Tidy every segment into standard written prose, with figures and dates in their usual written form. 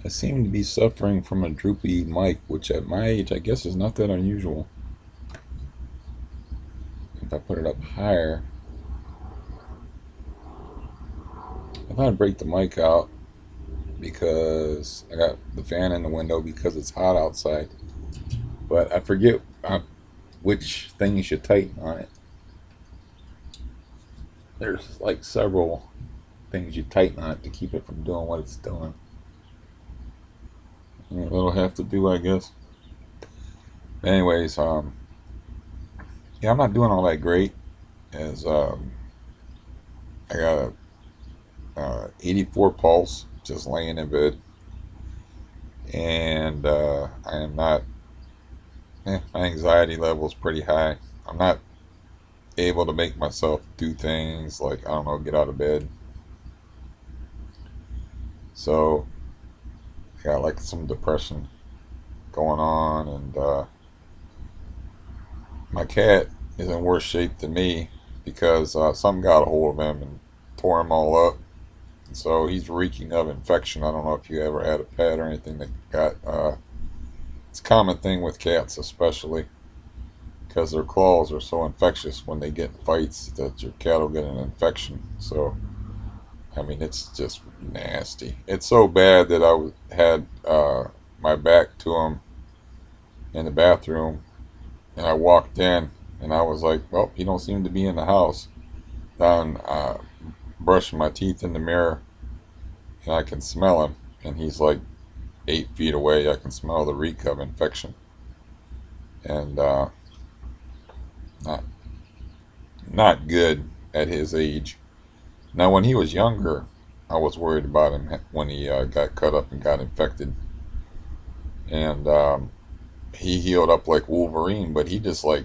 I seem to be suffering from a droopy mic, which at my age I guess is not that unusual. If I put it up higher, I thought I'd break the mic out because I got the fan in the window because it's hot outside. But I forget which thing you should tighten on it. There's like several things you tighten on it to keep it from doing what it's doing. Yeah, that'll have to do, I guess. Anyways, yeah, I'm not doing all that great. As I got a 84 pulse, just laying in bed, and I am not. My anxiety level is pretty high. I'm not able to make myself do things like, I don't know, get out of bed. So I got like some depression going on, and my cat is in worse shape than me because something got a hold of him and tore him all up. So he's reeking of infection. I don't know if you ever had a pet or anything that got. It's a common thing with cats, especially because their claws are so infectious when they get in fights that your cat will get an infection. So I mean, it's just nasty. It's so bad that had my back to him in the bathroom, and I walked in, and I was like, "Well, he don't seem to be in the house." Then brushing my teeth in the mirror, and I can smell him, and he's like 8 feet away. I can smell the reek of infection, and not not good at his age. Now, when he was younger, I was worried about him when he got cut up and got infected, and he healed up like Wolverine, but he just like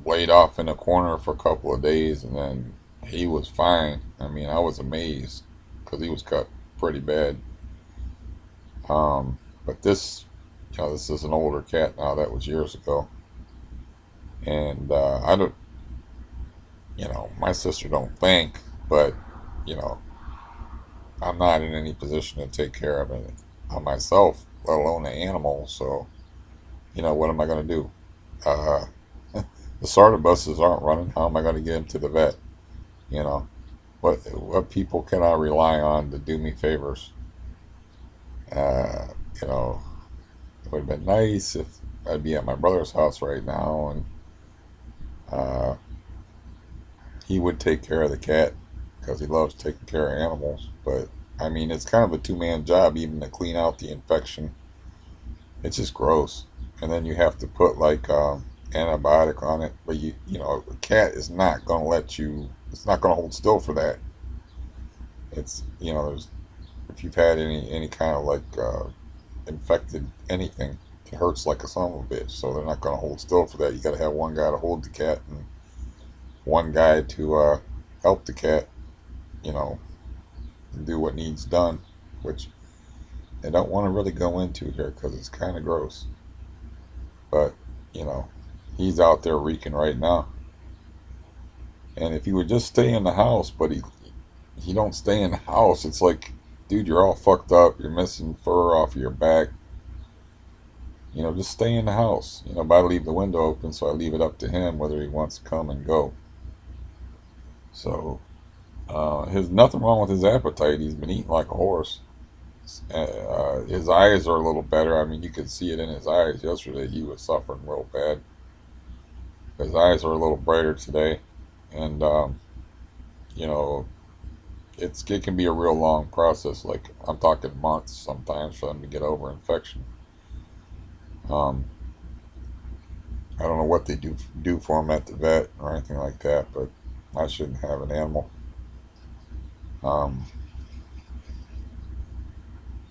laid off in a corner for a couple of days, and then he was fine. I mean, I was amazed because he was cut pretty bad. But this is an older cat now. That was years ago, and I don't, my sister don't think, but you know, I'm not in any position to take care of it on myself, let alone an animal. So, what am I going to do? Uh, the starter buses aren't running. How am I going to get him to the vet? You know, what people can I rely on to do me favors? Uh, you know, it would have been nice if I'd be at my brother's house right now, and uh, he would take care of the cat because he loves taking care of animals. But I mean, it's kind of a two-man job even to clean out the infection. It's just gross, and then you have to put like antibiotic on it. But a cat is not gonna let you. It's not gonna hold still for that. It's there's if you've had any kind of like infected anything, it hurts like a son of a bitch. So they're not gonna hold still for that. You got to have one guy to hold the cat and one guy to help the cat, you know, do what needs done, which I don't want to really go into here because it's kind of gross. But you know, he's out there reeking right now. And if he would just stay in the house, but he don't stay in the house, it's like, dude, you're all fucked up. You're missing fur off of your back. Just stay in the house. But I leave the window open, so I leave it up to him whether he wants to come and go. So, there's nothing wrong with his appetite. He's been eating like a horse. His eyes are a little better. I mean, you could see it in his eyes. Yesterday, he was suffering real bad. His eyes are a little brighter today, and you know, it can be a real long process. Like I'm talking months sometimes for them to get over infection. Um, I don't know what they do for him at the vet or anything like that, but I shouldn't have an animal. Um,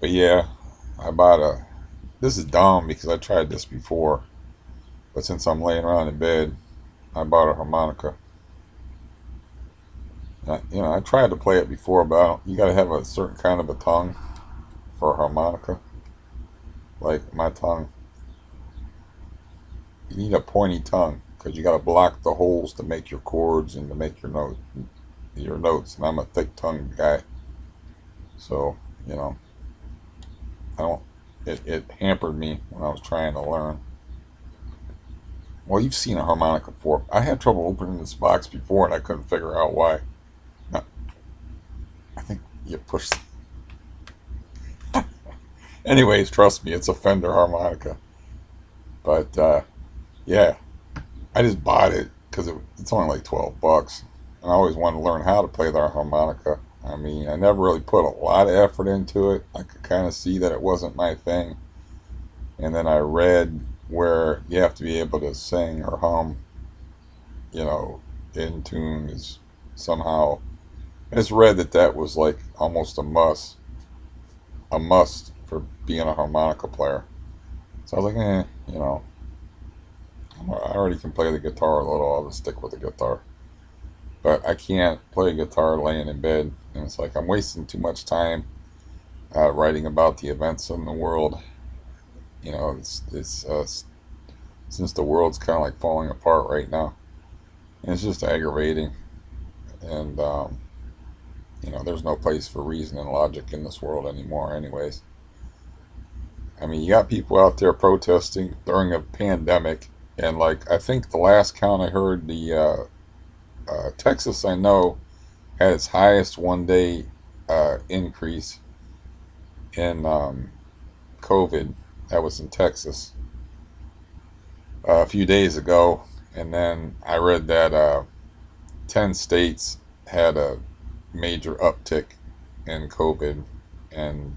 but yeah, I bought a. This is dumb because I tried this before, but since I'm laying around in bed, I bought a harmonica. I tried to play it before, but you got to have a certain kind of a tongue for a harmonica. Like my tongue, you need a pointy tongue because you got to block the holes to make your chords and to make your notes. And I'm a thick tongued guy, so you know I don't it hampered me when I was trying to learn. Well, you've seen a harmonica before. I had trouble opening this box before, and I couldn't figure out why. No, I think you push. Anyways, trust me, it's a Fender harmonica. But yeah, I just bought it because it's only like $12, and I always wanted to learn how to play the harmonica. I mean, I never really put a lot of effort into it. I could kind of see that it wasn't my thing, and then I read where you have to be able to sing or hum, you know, in tune is somehow. I just read that that was like almost a must for being a harmonica player. So I was like, you know, I already can play the guitar a little. I'll just stick with the guitar. But I can't play guitar laying in bed, and it's like I'm wasting too much time writing about the events in the world. You know, it's since the world's kind of like falling apart right now, and it's just aggravating. And you know, there's no place for reason and logic in this world anymore, anyways. I mean, you got people out there protesting during a pandemic, and like I think the last count I heard, the Texas, I know, had its highest 1 day increase in COVID. That was in Texas a few days ago, and then I read that 10 states had a major uptick in COVID, and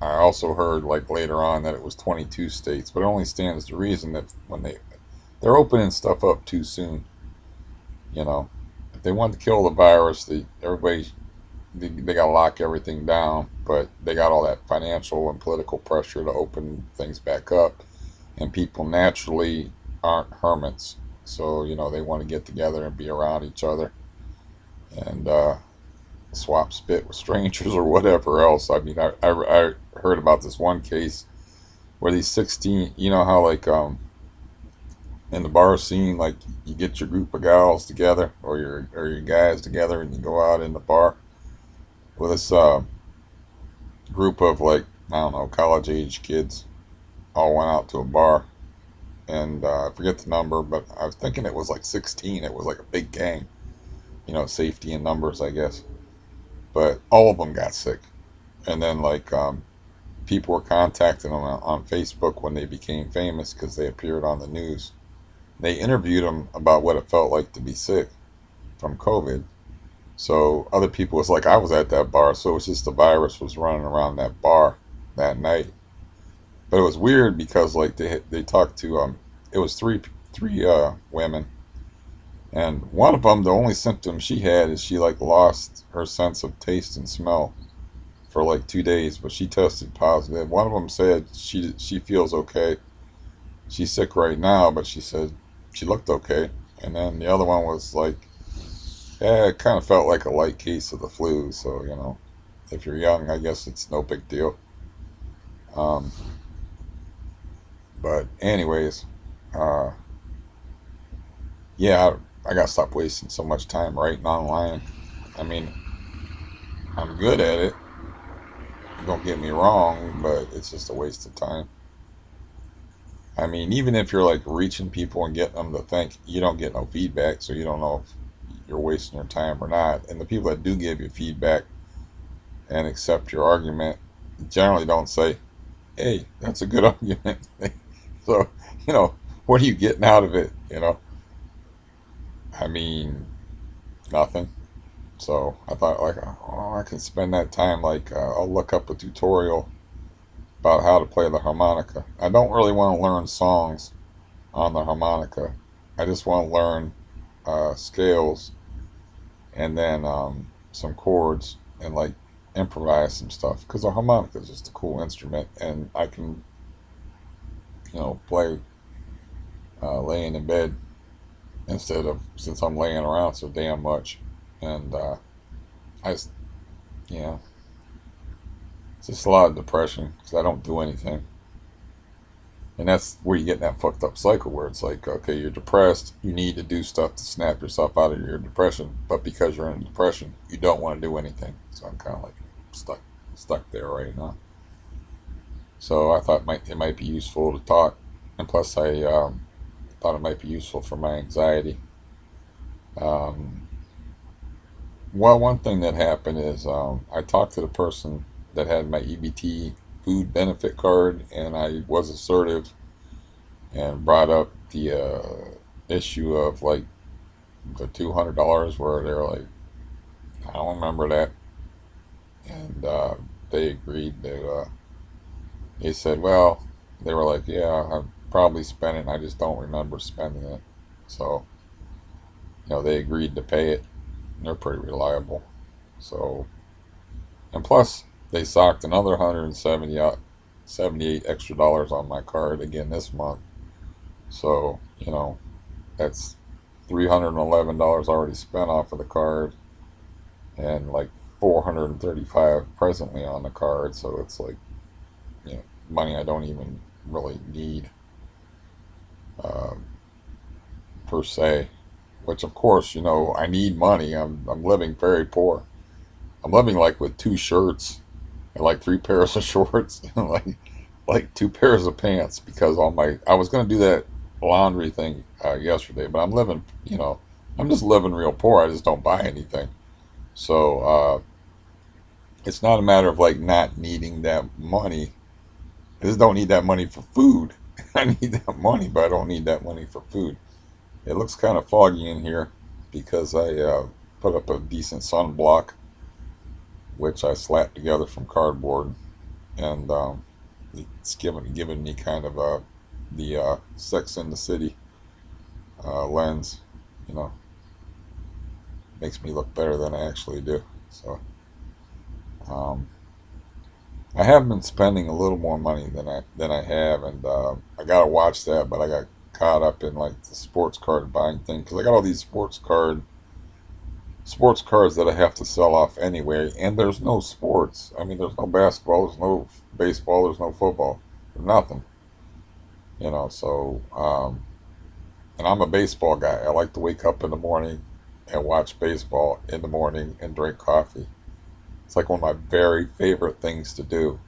I also heard like later on that it was 22 states, but it only stands to reason that when they're opening stuff up too soon, you know, if they want to kill the virus, they got to lock everything down, but they got all that financial and political pressure to open things back up, and people naturally aren't hermits, so you know they want to get together and be around each other and swap spit with strangers or whatever else. I mean, I heard about this one case where these 16, you know how like in the bar scene, like you get your group of gals together or your guys together and you go out in the bar. Well, this group of like I don't know college age kids all went out to a bar, and I forget the number, but I was thinking it was like 16. It was like a big gang, you know, safety in numbers, I guess. But all of them got sick, and then like people were contacting them on Facebook when they became famous because they appeared on the news. They interviewed them about what it felt like to be sick from COVID. So other people was like, I was at that bar, so it was just the virus was running around that bar that night. But it was weird because like they talked to it was three women, and one of them, the only symptom she had is she like lost her sense of taste and smell for like 2 days, but she tested positive. One of them said she feels okay. She's sick right now, but she said she looked okay. And then the other one was like, yeah, it kind of felt like a light case of the flu. So you know, if you're young, I guess it's no big deal. Um, but anyways, uh, yeah, I got to stop wasting so much time writing online. I mean, I'm good at it. Don't get me wrong, but it's just a waste of time. I mean, even if you're like reaching people and getting them to think, you don't get no feedback, so you don't know if you're wasting your time or not. And the people that do give you feedback and accept your argument generally don't say, hey, that's a good argument. So, you know, what are you getting out of it? You know, I mean, nothing. So I thought, like, oh, I can spend that time, like, I'll look up a tutorial about how to play the harmonica. I don't really want to learn songs on the harmonica. I just want to learn scales and then some chords and like improvise some stuff because the harmonica is just a cool instrument and I can, you know, play laying in bed instead of since I'm laying around so damn much. And I just, yeah, it's just a lot of depression because I don't do anything. And that's where you get in that fucked up cycle where it's like, okay, you're depressed, you need to do stuff to snap yourself out of your depression, but because you're in depression, you don't want to do anything. So I'm kind of like stuck there right now. So I thought it might be useful to talk, and plus I thought it might be useful for my anxiety. Um, well, one thing that happened is I talked to the person that had my EBT food benefit card, and I was assertive and brought up the issue of like the $200 where they're like, I don't remember that, and they agreed to. They said, well, they were like, yeah, I probably spent it, and I just don't remember spending it. So they agreed to pay it. And they're pretty reliable. So, and plus they socked another 170 78 extra dollars on my card again this month. So that's $311 already spent off of the card, and like 435 presently on the card. So it's like money I don't even really need um, per se. Which of course I need money. I'm living very poor. I'm living like with two shirts and like three pairs of shorts and like two pairs of pants because all my I was gonna do that laundry thing yesterday, but I'm just living real poor. I just don't buy anything. So it's not a matter of like not needing that money. I just don't need that money for food. I need that money, but I don't need that money for food. It looks kind of foggy in here because I put up a decent sunblock, which I slapped together from cardboard, and it's giving me kind of the Sex in the City lens. You know, makes me look better than I actually do. So um, I have been spending a little more money than I have, and I gotta watch that. But I got caught up in like the sports card buying thing because I got all these sports cards that I have to sell off anyway, and there's no sports. I mean, there's no basketball, there's no baseball, there's no football, there's nothing. So and I'm a baseball guy. I like to wake up in the morning and watch baseball in the morning and drink coffee. It's like one of my very favorite things to do.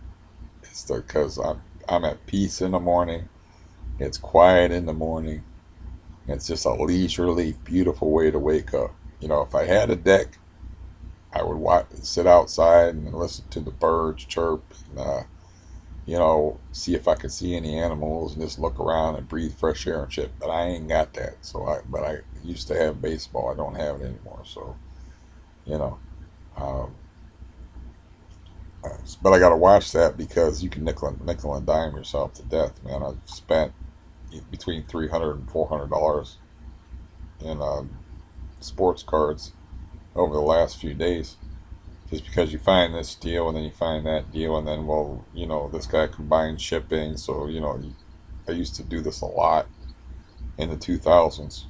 It's because I'm at peace in the morning. It's quiet in the morning. It's just a leisurely, beautiful way to wake up. If I had a deck, I would sit outside and listen to the birds chirp, and see if I could see any animals and just look around and breathe fresh air and shit. But I ain't got that. But I used to have baseball. I don't have it anymore. So, you know, um, but I got to watch that because you can nickel and dime yourself to death, man. I've spent between $300 and $400 in sports cards over the last few days. Just because you find this deal and then you find that deal and then this guy combined shipping. So I used to do this a lot in the 2000s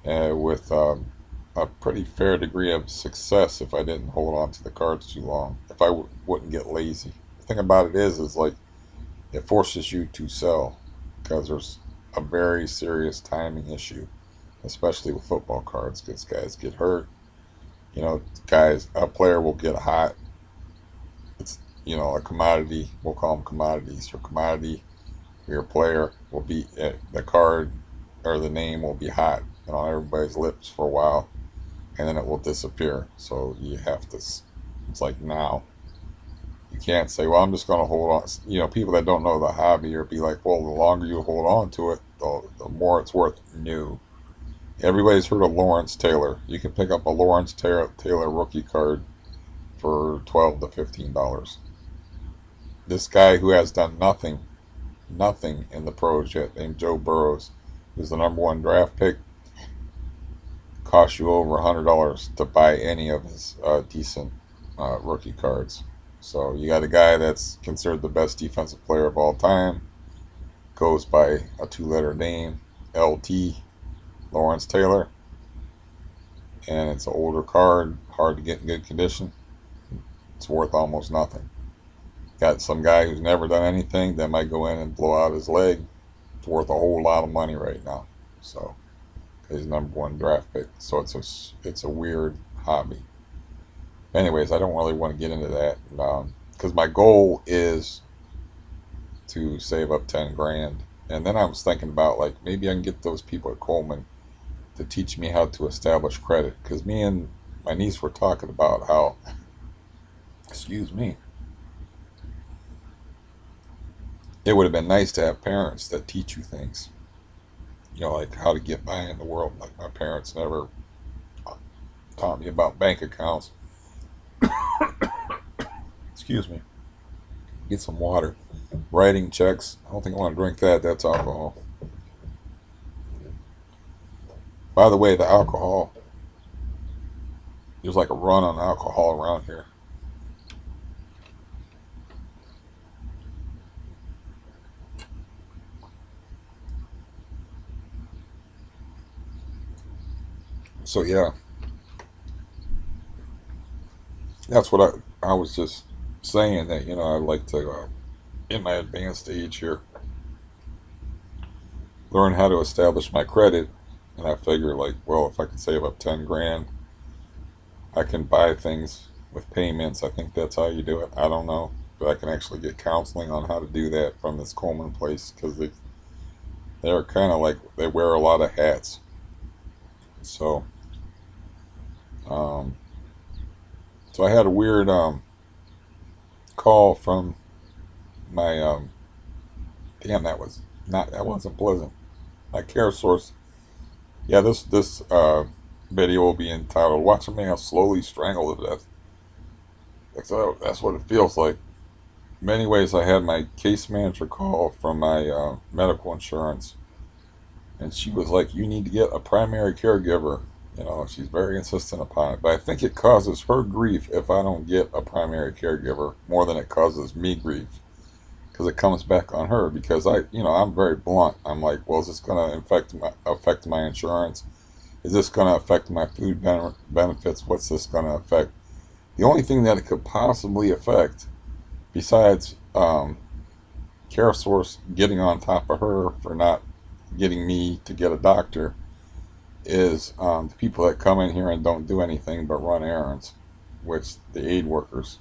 with a pretty fair degree of success if I didn't hold on to the cards too long, if I wouldn't get lazy. The thing about it is like it forces you to sell because there's a very serious timing issue, especially with football cards, because guys get hurt. A player will get hot. It's a commodity. We'll call them commodities. Your commodity, your player will be the card or the name will be hot on everybody's lips for a while, and then it will disappear. So you have to. It's like now. You can't say, "Well, I'm just going to hold on." People that don't know the hobby or be like, "Well, the longer you hold on to it, the more it's worth." New. Everybody's heard of Lawrence Taylor. You can pick up a Lawrence Taylor rookie card for $12 to $15. This guy who has done nothing in the pros yet, named Joe Burrows, who's the number one draft pick, costs you over $100 to buy any of his decent rookie cards. So you got a guy that's considered the best defensive player of all time, goes by a two-letter name, LT, Lawrence Taylor, and it's an older card, hard to get in good condition. It's worth almost nothing. Got some guy who's never done anything that might go in and blow out his leg. It's worth a whole lot of money right now. So he's number one draft pick. So it's a weird hobby. Anyways, I don't really want to get into that because my goal is to save up 10 grand. And then I was thinking about like maybe I can get those people at Coleman to teach me how to establish credit, because me and my niece were talking about how, excuse me, it would have been nice to have parents that teach you things, like how to get by in the world. Like my parents never taught me about bank accounts. Excuse me. Get some water. Writing checks. I don't think I want to drink that. That's alcohol. By the way, the alcohol, there's like a run on alcohol around here. So yeah, that's what I was just saying, that I'd like to, in my advanced age here, learn how to establish my credit. And I figure, like, well, if I can save up 10 grand, I can buy things with payments. I think that's how you do it. I don't know, but I can actually get counseling on how to do that from this Coleman place, because they're kind of like, they wear a lot of hats. So, um, so I had a weird call from my damn, that wasn't pleasant. My care source. Yeah, this video will be entitled "Watch a Man Slowly Strangle to Death." That's what it feels like. In many ways, I had my case manager call from my medical insurance, and she was like, "You need to get a primary caregiver." She's very insistent upon it. But I think it causes her grief if I don't get a primary caregiver more than it causes me grief, because it comes back on her. Because I'm very blunt. I'm like, well, is this going to affect my insurance? Is this going to affect my food benefits? What's this going to affect? The only thing that it could possibly affect, besides CareSource getting on top of her for not getting me to get a doctor, is the people that come in here and don't do anything but run errands, which the aid workers,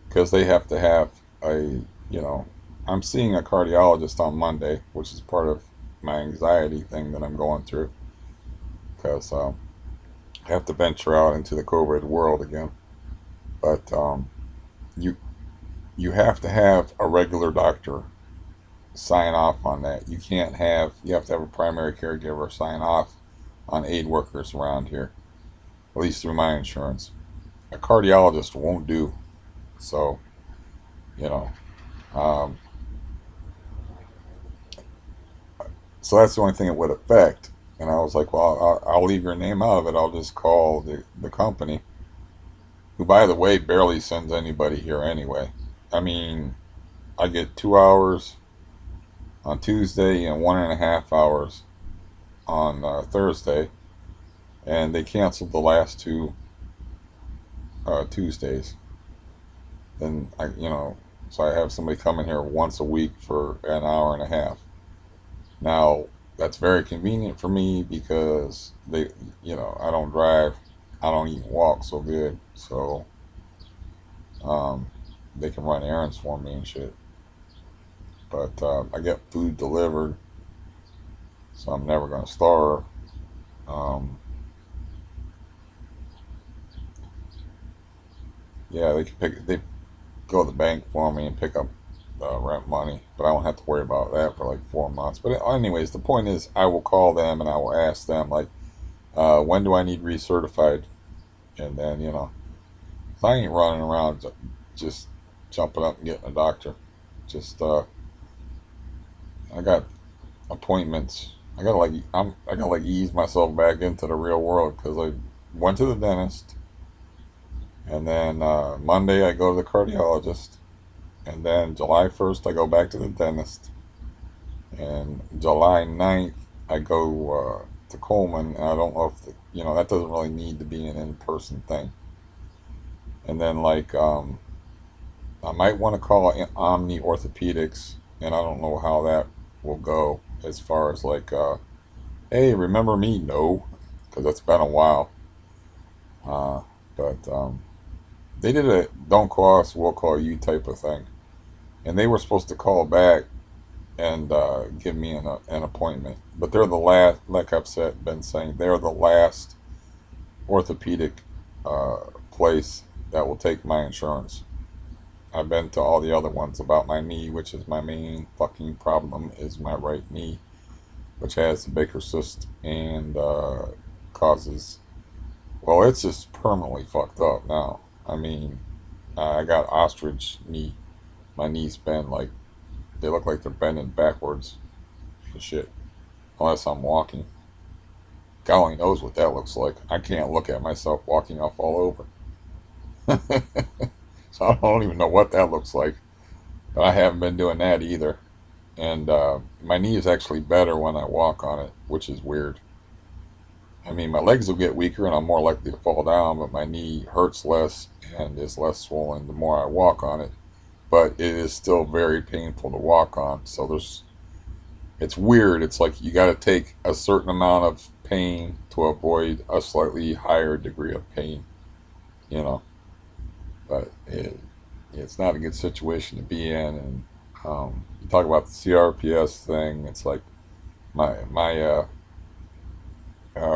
because they have to have a, you know, I'm seeing a cardiologist on Monday, which is part of my anxiety thing that I'm going through, because I have to venture out into the COVID world again. But you you have to have a regular doctor sign off on that. You have to have a primary caregiver sign off on aid workers around here, at least through my insurance. A cardiologist won't do. So, you know, um, so that's the only thing it would affect. And I was like, well, I'll leave your name out of it. I'll just call the company, who, by the way, barely sends anybody here anyway. I mean, I get 2 hours on Tuesday and 1.5 hours on Thursday, and they canceled the last two Tuesdays. Then so I have somebody come in here once a week for an hour and a half. Now that's very convenient for me because I don't drive, I don't even walk so good, so um, they can run errands for me and shit. But I get food delivered, so I'm never gonna starve. Um, yeah, they go to the bank for me and pick up rent money, but I don't have to worry about that for like 4 months. But anyways, the point is, I will call them and I will ask them, like, when do I need recertified? And then I ain't running around just jumping up and getting a doctor. Just I got appointments. I got like ease myself back into the real world, because I went to the dentist, and then Monday I go to the cardiologist, and then July 1st I go back to the dentist, and July 9th I go to Coleman, and I don't know if that doesn't really need to be an in-person thing. And then like I might want to call Omni Orthopedics, and I don't know how that will go as far as like, hey, remember me? No, because it's been a while. But they did a "don't call us, we'll call you" type of thing. and they were supposed to call back and give me an appointment. But they're the last, like I've said, been saying, they're the last orthopedic place that will take my insurance. I've been to all the other ones about my knee, which is my main fucking problem, is my right knee, which has the Baker cyst and causes, well, it's just permanently fucked up now. I mean, I got ostrich knee. My knees bend like, they look like they're bending backwards and shit, unless I'm walking. God only knows what that looks like. I can't look at myself walking off all over. So I don't even know what that looks like. But I haven't been doing that either. And my knee is actually better when I walk on it, which is weird. I mean, my legs will get weaker and I'm more likely to fall down, but my knee hurts less and is less swollen the more I walk on it. But it is still very painful to walk on. So it's weird. It's like you got to take a certain amount of pain to avoid a slightly higher degree of pain, you know. But it's not a good situation to be in. And you talk about the CRPS thing. It's like my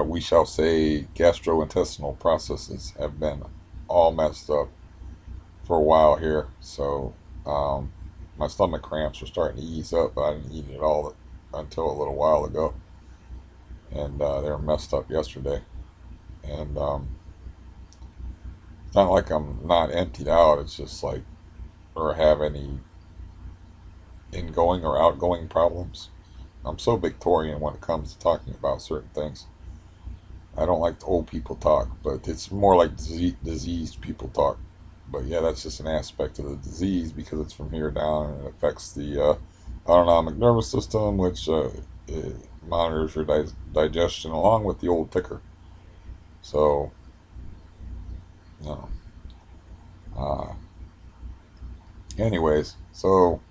we shall say gastrointestinal processes have been all messed up for a while here. So um, my stomach cramps are starting to ease up. But I didn't eat it all until a little while ago, and they were messed up yesterday. And it's not like I'm not emptied out. It's just like, or have any ingoing or outgoing problems. I'm so Victorian when it comes to talking about certain things. I don't like the old people talk, but it's more like diseased people talk. But yeah, that's just an aspect of the disease because it's from here down and it affects the autonomic nervous system, which it monitors your digestion along with the old ticker. So, you know, uh, anyways, so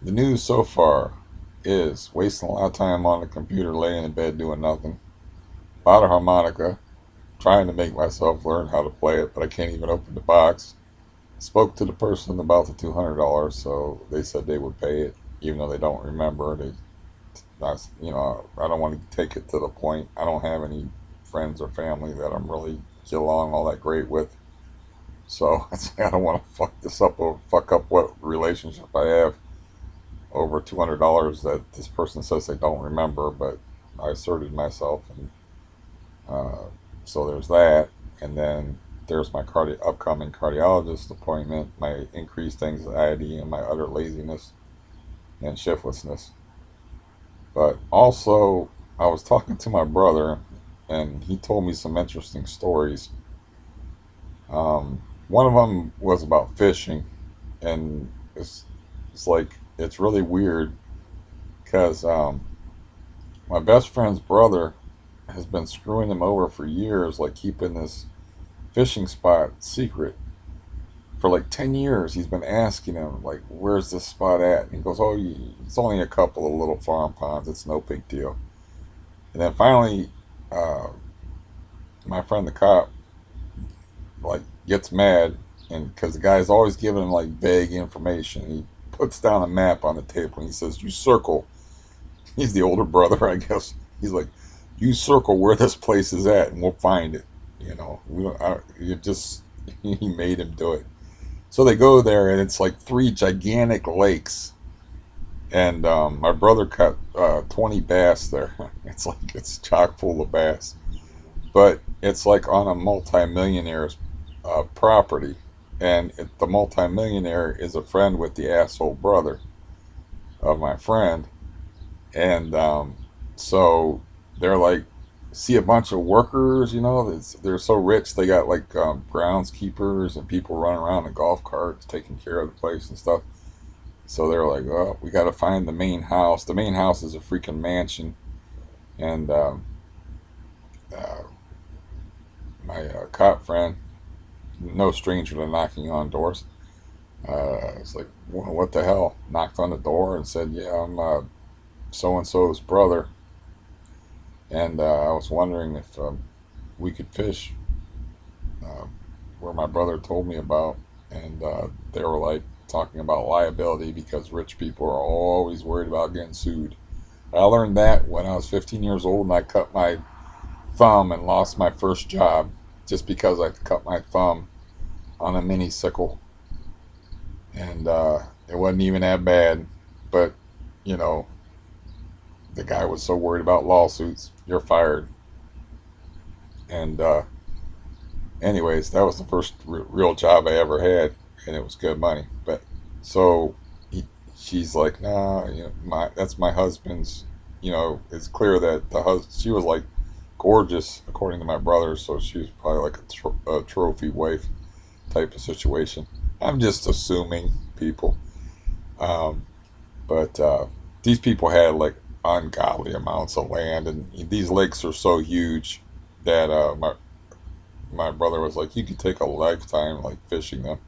the news so far is wasting a lot of time on the computer, laying in bed doing nothing. Bought a harmonica, trying to make myself learn how to play it, but I can't even open the box. Spoke to the person about the $200, so they said they would pay it, even though they don't remember. I don't want to take it to the point. I don't have any friends or family that I'm really get along all that great with, so I don't want to fuck this up or fuck up what relationship I have over $200 that this person says they don't remember, but I asserted myself, and uh, so there's that. And then there's my upcoming cardiologist appointment, my increased anxiety, and my utter laziness and shiftlessness. But also, I was talking to my brother, and he told me some interesting stories. One of them was about fishing, and it's like it's really weird because my best friend's brother has been screwing him over for years, like keeping this fishing spot secret. For like 10 years, he's been asking him, like, where's this spot at? And he goes, oh, it's only a couple of little farm ponds. It's no big deal. And then finally, uh, my friend the cop, like, gets mad. And because the guy's always giving him, like, vague information, he puts down a map on the table and he says, you circle. He's the older brother, I guess. He's like, you circle where this place is at and we'll find it. You know, we don't, you just, he made him do it. So they go there, and it's like three gigantic lakes. And my brother caught 20 bass there. It's chock full of bass. But it's like on a multimillionaire's property. And the multimillionaire is a friend with the asshole brother of my friend. And so they're like, see a bunch of workers, they're so rich they got like groundskeepers and people running around in golf carts taking care of the place and stuff. So they're like, oh, we got to find the main house. The main house is a freaking mansion. And uh, my cop friend, no stranger to knocking on doors, it's like, what the hell? Knocked on the door and said, yeah, I'm so and so's brother. And I was wondering if we could fish uh, where my brother told me about. and they were like talking about liability because rich people are always worried about getting sued. I learned that when I was 15 years old and I cut my thumb and lost my first job just because I cut my thumb on a mini sickle, and it wasn't even that bad, but you know, the guy was so worried about lawsuits. You're fired. And anyways, that was the first real job I ever had, and it was good money. But so she's like, nah, you know, that's my husband's. You know, it's clear that she was like gorgeous according to my brother, so she was probably like a trophy wife type of situation. I'm just assuming people, um, but these people had like ungodly amounts of land, and these lakes are so huge that my brother was like, you could take a lifetime like fishing them.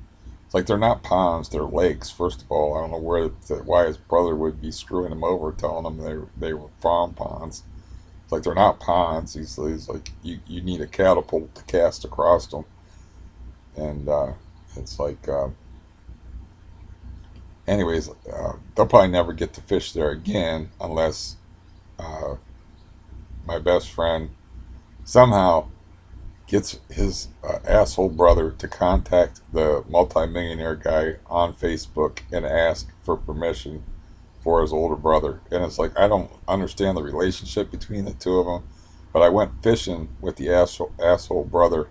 It's like they're not ponds, they're lakes. First of all, I don't know why his brother would be screwing him over, telling him they were farm ponds. It's like they're not ponds. He's like, you need a catapult to cast across them, and it's like, anyways, they'll probably never get to fish there again unless uh, my best friend somehow gets his asshole brother to contact the multimillionaire guy on Facebook and ask for permission for his older brother. And it's like, I don't understand the relationship between the two of them, but I went fishing with the asshole brother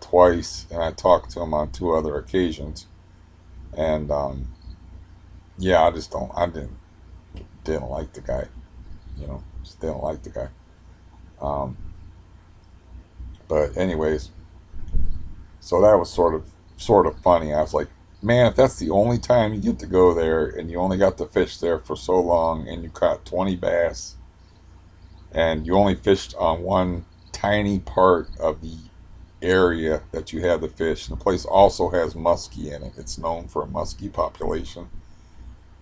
twice, and I talked to him on two other occasions. And yeah, I didn't like the guy. You know, just didn't like the guy. Um, but anyways, so that was sort of funny. I was like, man, if that's the only time you get to go there and you only got to fish there for so long and you caught 20 bass and you only fished on one tiny part of the area that you had to fish, and the place also has muskie in it. It's known for a muskie population,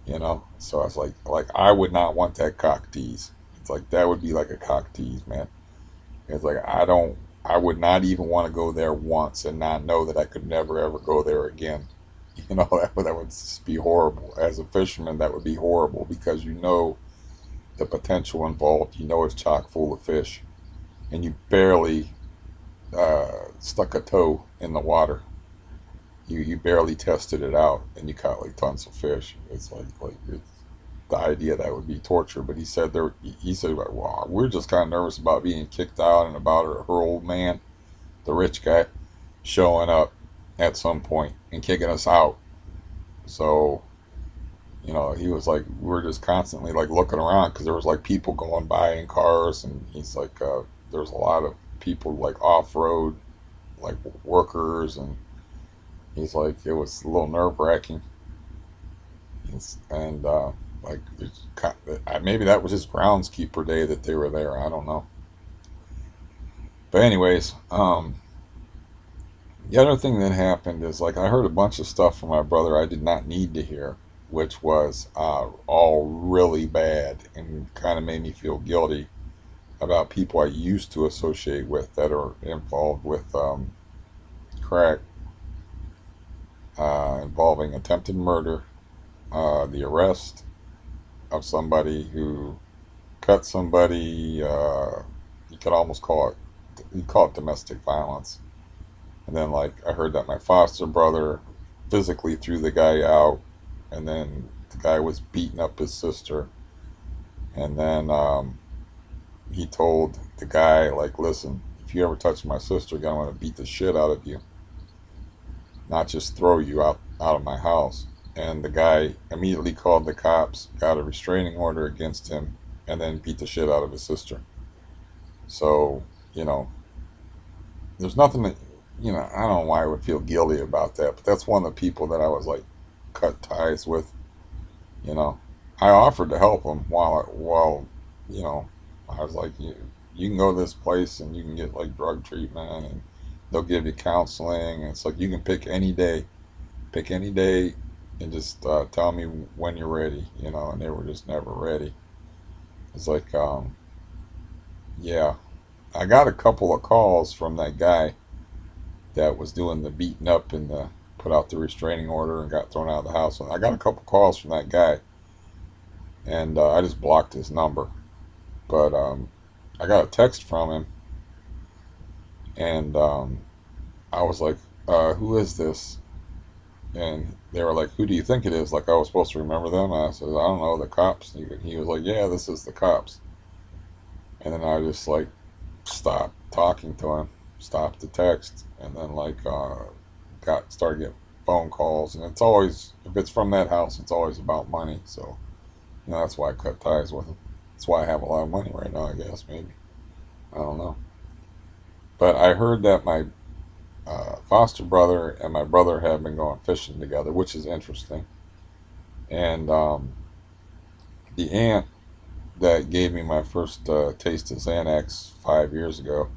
you know. So I was like I would not want that cock tease. It's like that would be like a cock tease, man. It's like I would not even want to go there once and not know that I could never ever go there again. You know, that would just be horrible. As a fisherman, that would be horrible because you know the potential involved. You know it's chock full of fish, and you barely stuck a toe in the water. You barely tested it out, and you caught like tons of fish. It's like it's, the idea that would be torture. But he said, well, we're just kind of nervous about being kicked out and about her old man, the rich guy, showing up at some point and kicking us out. So, you know, he was like, we're just constantly like looking around because there was like people going by in cars, and he's like, there's a lot of people like off road, like workers, and he's like, it was a little nerve wracking, and like maybe that was his groundskeeper day that they were there. I don't know. But anyways, the other thing that happened is like I heard a bunch of stuff from my brother I did not need to hear, which was all really bad and kind of made me feel guilty about people I used to associate with that are involved with crack, involving attempted murder, the arrest of somebody who cut somebody. You could almost call it domestic violence. And then like I heard that my foster brother physically threw the guy out, and then the guy was beating up his sister, and then he told the guy like, listen, if you ever touch my sister again, I'm gonna beat the shit out of you, not just throw you out of my house. And the guy immediately called the cops, got a restraining order against him, and then beat the shit out of his sister. So, you know, there's nothing that, you know, I don't know why I would feel guilty about that, but that's one of the people that I was like cut ties with, you know. I offered to help him while you know, I was like, you can go to this place and you can get like drug treatment, and they'll give you counseling, and it's like you can pick any day, and just tell me when you're ready, you know. And they were just never ready. It's like, yeah, I got a couple of calls from that guy that was doing the beating up and the put out the restraining order and got thrown out of the house. And I got a couple calls from that guy, and I just blocked his number. But I got a text from him, and I was like, "Who is this?" And they were like, "Who do you think it is?" Like I was supposed to remember them. And I said, "I don't know, the cops." And he was like, "Yeah, this is the cops." And then I just like stopped talking to him, stopped the text, and then like got started getting phone calls. And it's always, if it's from that house, it's always about money. So that's why I cut ties with him. That's why I have a lot of money right now, I guess, maybe. I don't know. But I heard that my foster brother and my brother have been going fishing together, which is interesting. And the aunt that gave me my first taste of Xanax 5 years ago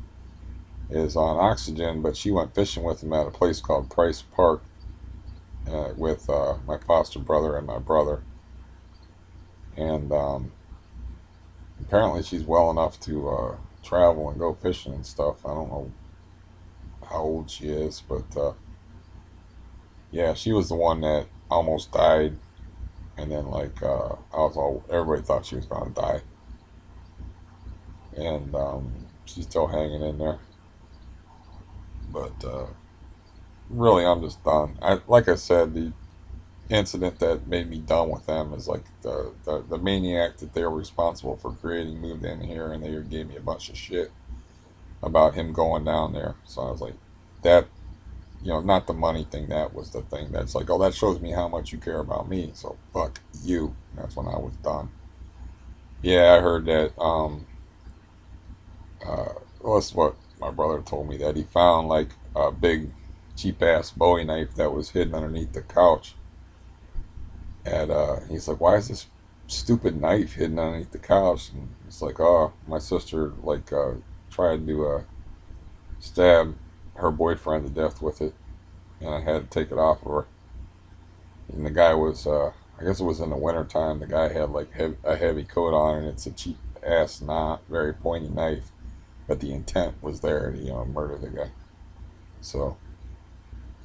is on oxygen, but she went fishing with him at a place called Price Park with my foster brother and my brother. And apparently she's well enough to travel and go fishing and stuff. I don't know how old she is, but yeah, she was the one that almost died. And then like I was all, everybody thought she was gonna die, and she's still hanging in there. But really, I'm just done. Like I said, the incident that made me done with them is like the maniac that they were responsible for creating moved in here, and they gave me a bunch of shit about him going down there. So I was like, that, not the money thing. That was the thing. That's like, oh, that shows me how much you care about me. So fuck you. And that's when I was done. Yeah, I heard that. Well, that's what my brother told me, that he found like a big cheap ass Bowie knife that was hidden underneath the couch. And he's like, "Why is this stupid knife hidden underneath the couch?" And it's like, "Oh, my sister like tried to stab her boyfriend to death with it, and I had to take it off of her." And the guy was, I guess it was in the winter time. The guy had like a heavy coat on, and it's a cheap ass, not very pointy knife, but the intent was there to murder the guy. So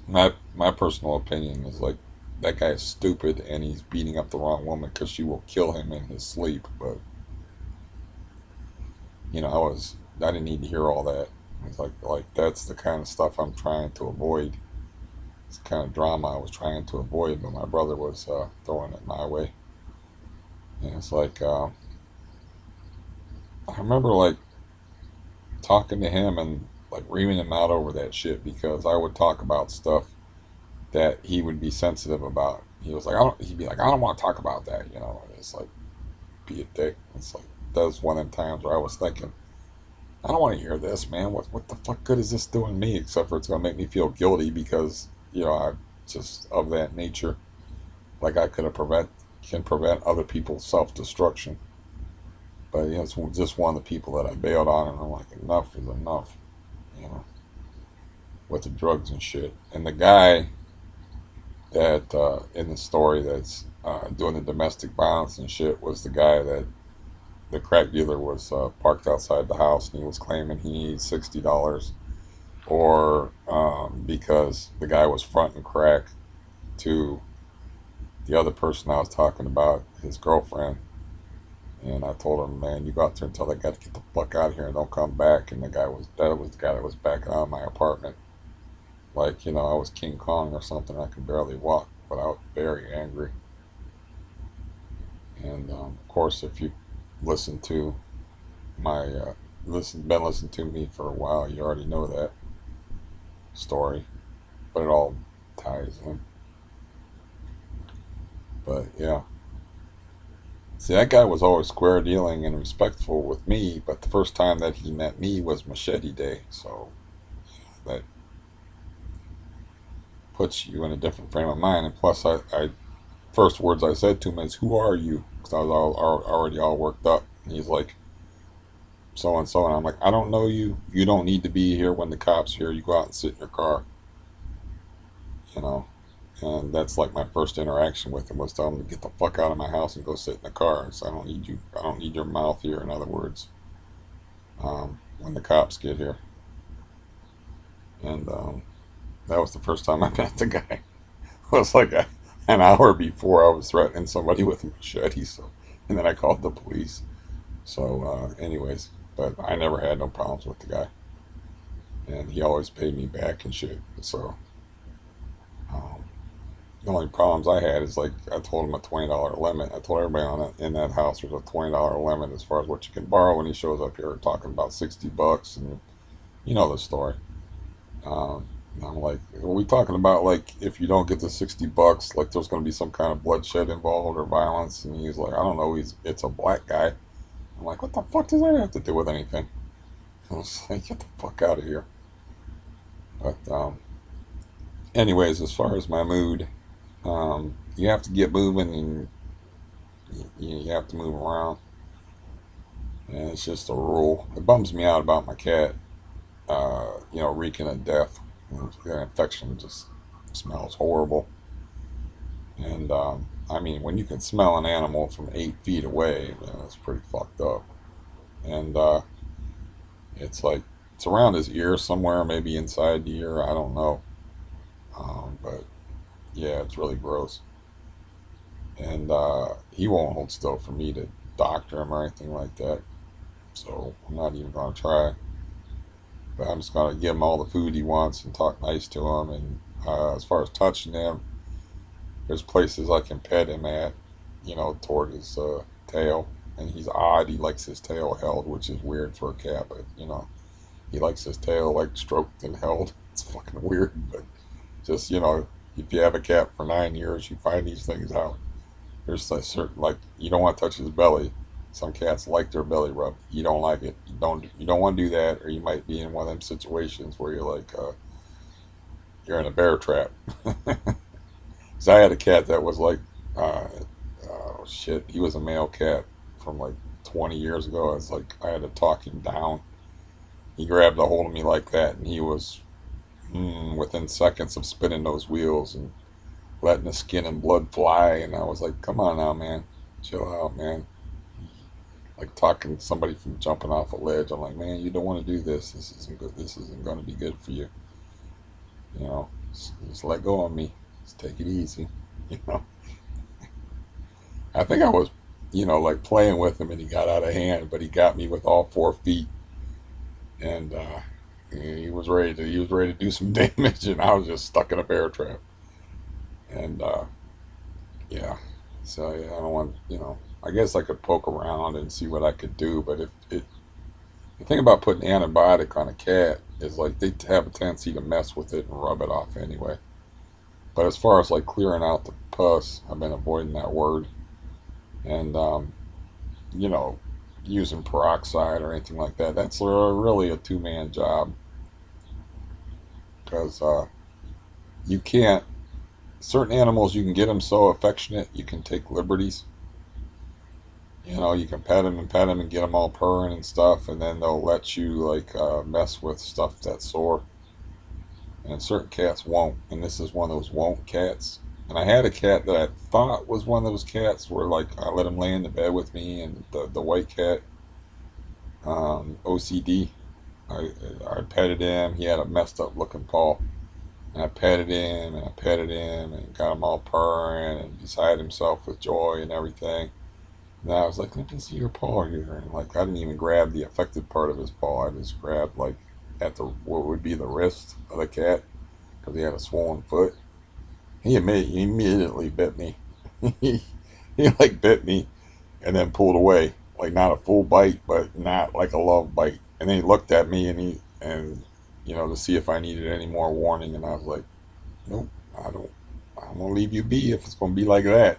my personal opinion is like, that guy is stupid and he's beating up the wrong woman because she will kill him in his sleep. But I didn't need to hear all that. It's like that's the kind of stuff I'm trying to avoid. It's the kind of drama I was trying to avoid, but my brother was throwing it my way. And it's like I remember like talking to him and like reaming him out over that shit, because I would talk about stuff that he would be sensitive about. He was like, he'd be like, "I don't want to talk about that." And it's like, be a dick. It's like, that was one of them times where I was thinking, I don't want to hear this, man. What the fuck good is this doing me? Except for it's gonna make me feel guilty because I'm just of that nature. Like I can prevent other people's self destruction. But it's just one of the people that I bailed on, and I'm like, enough is enough. You know, with the drugs and shit. And the guy that in the story that's doing the domestic violence and shit was the guy that the crack dealer was parked outside the house, and he was claiming he needs $60, or because the guy was fronting crack to the other person I was talking about, his girlfriend. And I told him, "Man, you go out there and tell that guy to get the fuck out of here and don't come back." And that was the guy that was backing out of my apartment. Like, I was King Kong or something. I could barely walk, but I was very angry. And of course, if you listen to my been listening to me for a while, you already know that story. But it all ties in. But yeah, see, that guy was always square dealing and respectful with me. But the first time that he met me was Machete Day, so that puts you in a different frame of mind. And plus, I first words I said to him is, "Who are you?" Because I was already all worked up. And he's like, "So and so," and I'm like, "I don't know you. You don't need to be here when the cops here. You go out and sit in your car." You know, and that's like my first interaction with him, was tell him to get the fuck out of my house and go sit in the car. So I don't need you. I don't need your mouth here. In other words, when the cops get here. And that was the first time I met the guy. was like an hour before I was threatening somebody with a machete. So, and then I called the police. So, anyways, but I never had no problems with the guy, and he always paid me back and shit. So, um, the only problems I had is like I told him a $20 limit. I told everybody on it in that house there's a $20 limit as far as what you can borrow. When he shows up here talking about $60, and you know the story. And I'm like, are we talking about like if you don't get the $60, like there's going to be some kind of bloodshed involved or violence? And he's like, I don't know. It's a black guy. I'm like, what the fuck does that have to do with anything? I was like, get the fuck out of here. But anyways, as far as my mood, you have to get moving and you have to move around. And it's just a rule. It bums me out about my cat, reeking of death. The infection just smells horrible. And I mean, when you can smell an animal from 8 feet away, man, that's pretty fucked up. And it's like it's around his ear somewhere, maybe inside the ear. I don't know. But yeah, it's really gross. And he won't hold still for me to doctor him or anything like that. So I'm not even gonna try. But I'm just gonna give him all the food he wants and talk nice to him. And as far as touching him, there's places I can pet him at, toward his tail. And he's odd. He likes his tail held, which is weird for a cat. But he likes his tail like stroked and held. It's fucking weird. But just if you have a cat for 9 years, you find these things out. There's a certain like you don't want to touch his belly. Some cats like their belly rubbed. You don't like it. You don't want to do that, or you might be in one of them situations where you're like you're in a bear trap. So I had a cat that was like, oh shit, he was a male cat from like 20 years ago. It's like I had to talk him down. He grabbed a hold of me like that, and he was within seconds of spinning those wheels and letting the skin and blood fly. And I was like, come on now, man, chill out, man. Like talking to somebody from jumping off a ledge. I'm like, man, you don't want to do this. This isn't good. This isn't going to be good for you. Just let go of me. Just take it easy. You know. I think I was, like playing with him, and he got out of hand, but he got me with all 4 feet, and he was ready to do some damage, and I was just stuck in a bear trap. And yeah, so yeah, I don't want, I guess I could poke around and see what I could do, but if it the thing about putting antibiotic on a cat is like they have a tendency to mess with it and rub it off anyway. But as far as like clearing out the pus, I've been avoiding that word. And you know, using peroxide or anything like that. That's really a two-man job because you can't. Certain animals, you can get them so affectionate, you can take liberties. You can pet them and get them all purring and stuff, and then they'll let you like mess with stuff that's sore. And certain cats won't, and this is one of those won't cats. And I had a cat that I thought was one of those cats where like I let him lay in the bed with me, and the white cat, OCD. I, I petted him. He had a messed up looking paw, and I petted him and I petted him and got him all purring and beside himself with joy and everything. And I was like, let me see your paw here. And like I didn't even grab the affected part of his paw. I just grabbed like at the what would be the wrist of the cat because he had a swollen foot. He immediately bit me. he like bit me and then pulled away. Like not a full bite, but not like a love bite. And then he looked at me and to see if I needed any more warning. And I was like, nope, I don't. I'm gonna leave you be if it's gonna be like that.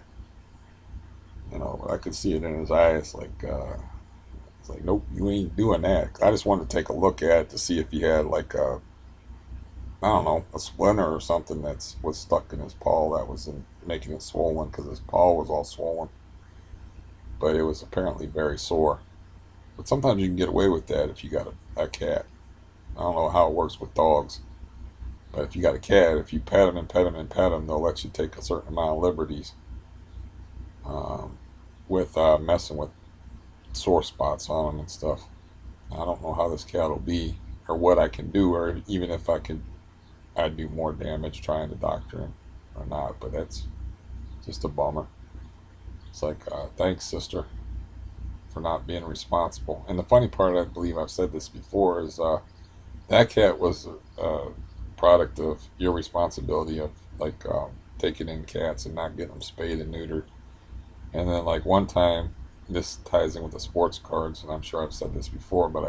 But I could see it in his eyes. Like it's like, nope, you ain't doing that. I just wanted to take a look at it to see if he had like I don't know, a splinter or something was stuck in his paw that was making it swollen because his paw was all swollen. But it was apparently very sore. But sometimes you can get away with that if you got a cat. I don't know how it works with dogs, but if you got a cat, if you pet them and pet them and pet them, they'll let you take a certain amount of liberties um, with messing with sore spots on them and stuff. I don't know how this cat will be or what I can do, or even if I'd do more damage trying to doctor him or not, but that's just a bummer. It's like, thanks, sister, for not being responsible. And the funny part, I believe I've said this before, is that cat was a product of irresponsibility of like taking in cats and not getting them spayed and neutered. And then like one time, this ties in with the sports cards, and I'm sure I've said this before, but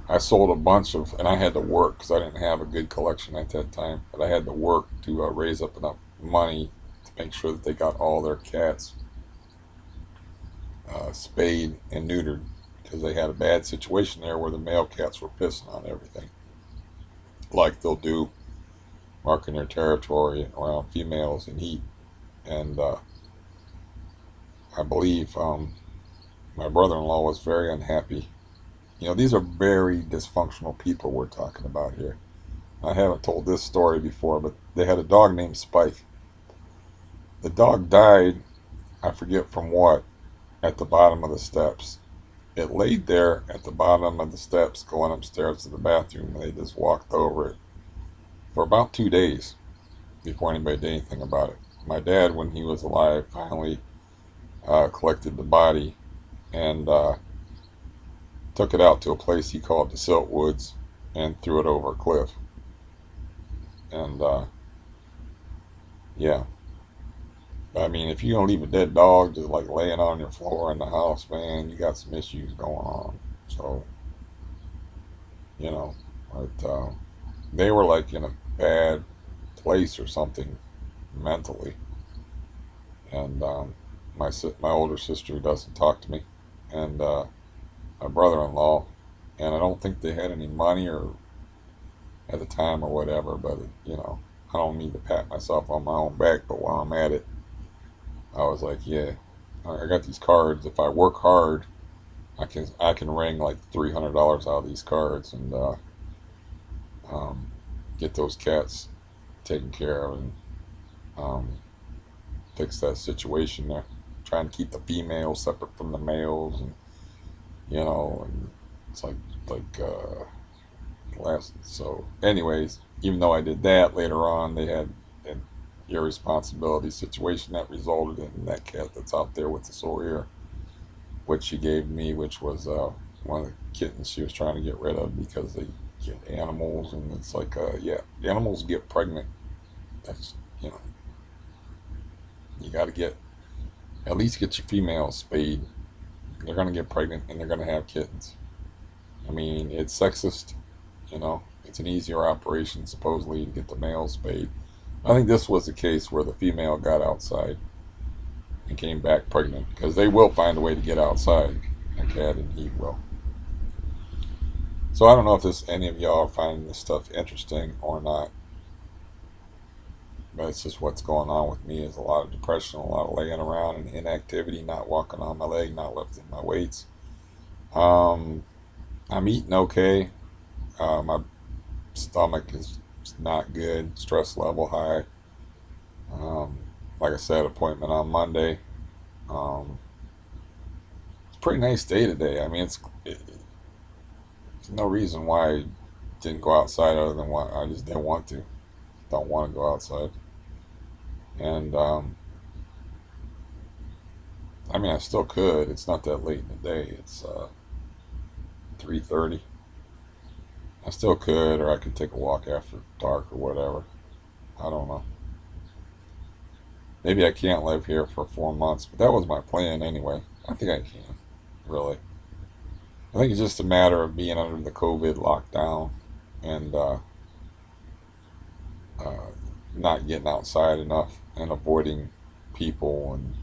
I sold a bunch of, and I had to work because I didn't have a good collection at that time, but I had to work to raise up enough money to make sure that they got all their cats spayed and neutered because they had a bad situation there where the male cats were pissing on everything, like they'll do, marking their territory around females in heat. And I believe my brother-in-law was very unhappy. You know, these are very dysfunctional people we're talking about here. I haven't told this story before, but they had a dog named Spike. The dog died, I forget from what, at the bottom of the steps. It laid there at the bottom of the steps going upstairs to the bathroom, and they just walked over it for about 2 days before anybody did anything about it. My dad, when he was alive, finally collected the body and took it out to a place he called the Siltwoods and threw it over a cliff. And yeah, I mean, if you're gonna leave a dead dog just like laying on your floor in the house, man, you got some issues going on. So you know, but they were like in a bad place or something mentally. And my older sister doesn't talk to me, and my brother-in-law, and I don't think they had any money or at the time or whatever. But you know, I don't mean to pat myself on my own back, but while I'm at it, I was like, yeah, I got these cards. If I work hard, I can wring like $300 out of these cards and um, get those cats taken care of and um, fix that situation there. Trying to keep the females separate from the males, and you know, and it's like last. So, anyways, even though I did that later on, they had an irresponsibility situation that resulted in that cat that's out there with the sore ear, which she gave me, which was one of the kittens she was trying to get rid of because they get animals, and it's like, yeah, animals get pregnant. That's, you know, you got to get, at least get your females spayed. They're going to get pregnant and they're going to have kittens. I mean, it's sexist, you know, it's an easier operation supposedly to get the males spayed. I think this was the case where the female got outside and came back pregnant because they will find a way to get outside, a cat, and he will. So I don't know if any of y'all are finding this stuff interesting or not, but it's just what's going on with me is a lot of depression, a lot of laying around and inactivity, not walking on my leg, not lifting my weights. Um, I'm eating okay. My stomach is not good. Stress level high. Um, like I said, appointment on Monday. Um, it's a pretty nice day today. I mean, it's no reason why I didn't go outside other than why I just didn't want to. Don't want to go outside. And I mean, I still could. It's not that late in the day. It's 3:30. I still could, or I could take a walk after dark or whatever. I don't know. Maybe I can't live here for 4 months, but that was my plan anyway. I think I can, really. I think it's just a matter of being under the COVID lockdown and uh, not getting outside enough and avoiding people. And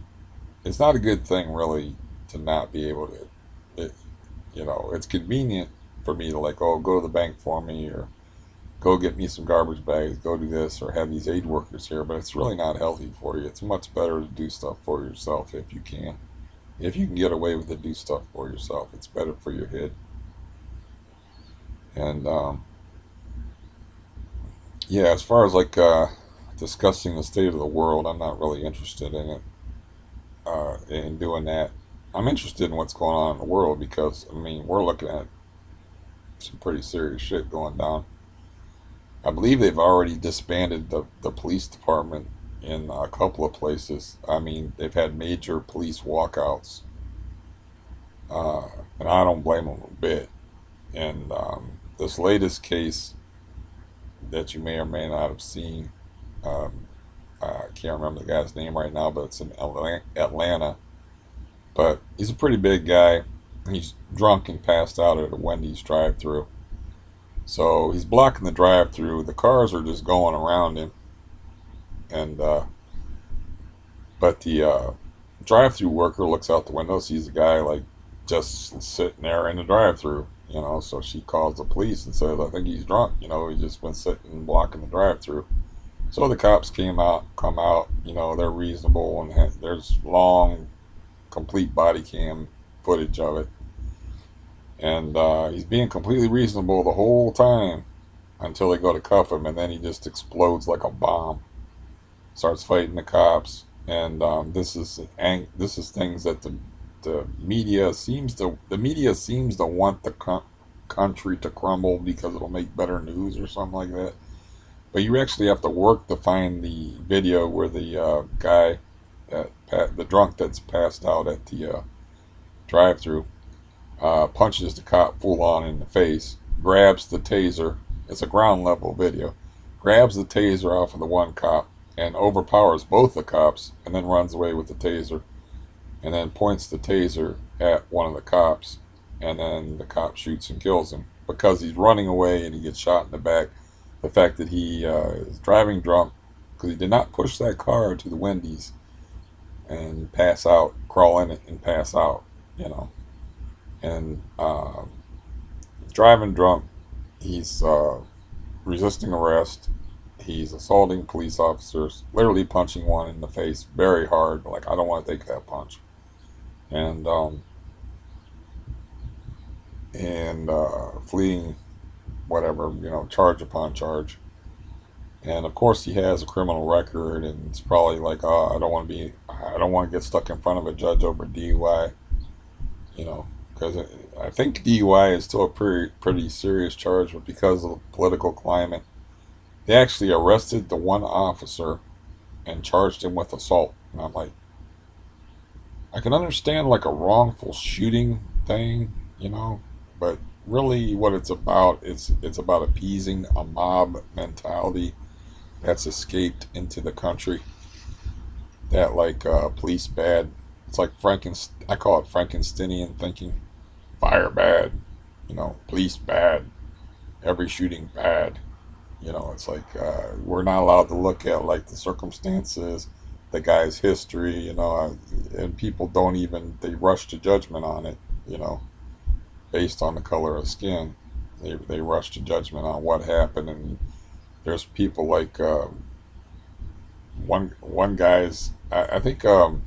it's not a good thing, really, to not be able to. It, you know, it's convenient for me to like, oh, go to the bank for me, or go get me some garbage bags, go do this, or have these aid workers here. But it's really not healthy for you. It's much better to do stuff for yourself if you can. If you can get away with it, do stuff for yourself. It's better for your head. And yeah, as far as like discussing the state of the world, I'm not really interested in it. In doing that, I'm interested in what's going on in the world because I mean we're looking at some pretty serious shit going down. I believe they've already disbanded the police department in a couple of places. I mean, they've had major police walkouts, uh, and I don't blame them a bit. And this latest case that you may or may not have seen, um, I can't remember the guy's name right now, but it's in Atlanta. But he's a pretty big guy. He's drunk and passed out at a Wendy's drive-through. So he's blocking the drive-through. The cars are just going around him, and but the drive-through worker looks out the window, sees the guy like just sitting there in the drive-through. So she calls the police and says, "I think he's drunk. He's just been sitting blocking the drive-through." So the cops come out. They're reasonable, and there's long, complete body cam footage of it, and he's being completely reasonable the whole time until they go to cuff him, and then he just explodes like a bomb, starts fighting the cops, and this is things that the media seems to want the country to crumble because it'll make better news or something like that. But you actually have to work to find the video where the guy, the drunk that's passed out at the drive-through, punches the cop full on in the face, grabs the taser. It's a ground level video. Grabs the taser off of the one cop and overpowers both the cops, and then runs away with the taser, and then points the taser at one of the cops, and then the cop shoots and kills him because he's running away and he gets shot in the back. The fact that he is driving drunk because he did not push that car to the Wendy's and pass out, crawl in it and pass out, and driving drunk, he's resisting arrest. He's assaulting police officers, literally punching one in the face very hard. Like, I don't want to take that punch. And fleeing, whatever, charge upon charge. And of course, he has a criminal record, and it's probably like, oh, I don't want to get stuck in front of a judge over DUI, because I think DUI is still a pretty serious charge, but because of the political climate, they actually arrested the one officer and charged him with assault. And I'm like, I can understand like a wrongful shooting thing, but really what it's about appeasing a mob mentality that's escaped into the country. That like police bad. It's like I call it Frankensteinian thinking. Fire bad, police bad, every shooting bad. It's like we're not allowed to look at like the circumstances, the guy's history, and people they rush to judgment on it, based on the color of skin. They rush to judgment on what happened, and there's people like one guy's. I think Joe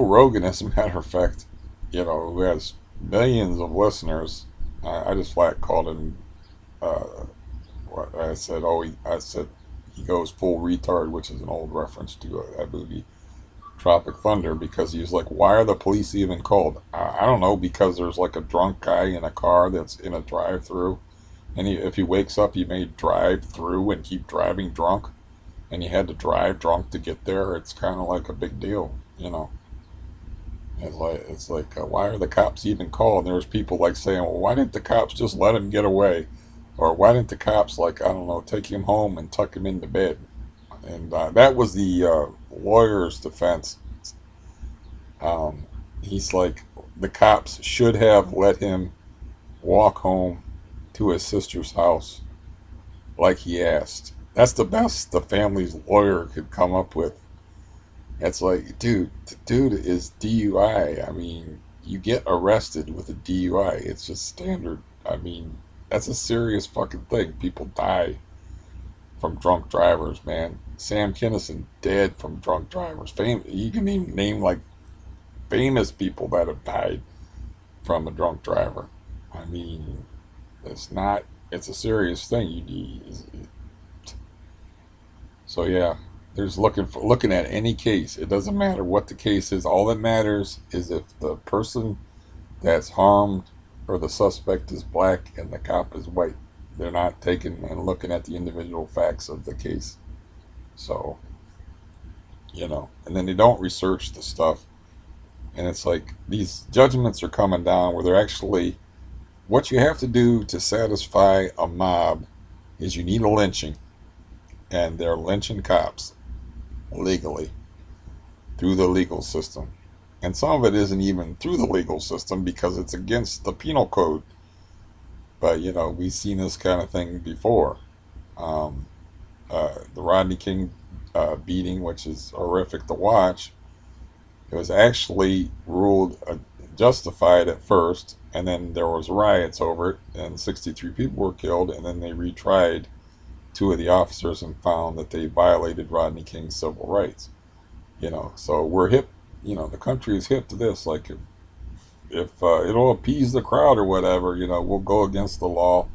Rogan, as a matter of fact, who has millions of listeners. I just flat called him. What I said? I said he goes full retard, which is an old reference to that movie Tropic Thunder, because he was like, why are the police even called? I don't know, because there's like a drunk guy in a car that's in a drive-through, and if he wakes up, he may drive through and keep driving drunk, and he had to drive drunk to get there. It's kind of like a big deal. It's like why are the cops even called? And there's people like saying, well, why didn't the cops just let him get away? Or why didn't the cops, like, I don't know, take him home and tuck him into bed? And that was the lawyer's defense. He's like, the cops should have let him walk home to his sister's house like he asked. That's the best the family's lawyer could come up with. It's like, dude, the dude is DUI. I mean, you get arrested with a DUI. It's just standard. I mean, that's a serious fucking thing. People die from drunk drivers, man. Sam Kinison dead from drunk drivers. You can even name like famous people that have died from a drunk driver. I mean, it's a serious thing. So yeah, there's looking at any case. It doesn't matter what the case is. All that matters is if the person that's harmed or the suspect is black and the cop is white. They're not taking and looking at the individual facts of the case. So, and then they don't research the stuff. And it's like these judgments are coming down where they're actually, what you have to do to satisfy a mob is you need a lynching. And they're lynching cops legally through the legal system. And some of it isn't even through the legal system because it's against the penal code. But, we've seen this kind of thing before. Um, the Rodney King beating, which is horrific to watch, it was actually ruled justified at first, and then there was riots over it, and 63 people were killed, and then they retried two of the officers and found that they violated Rodney King's civil rights. So we're hip. The country is hip to this. Like if it'll appease the crowd or whatever, we'll go against the law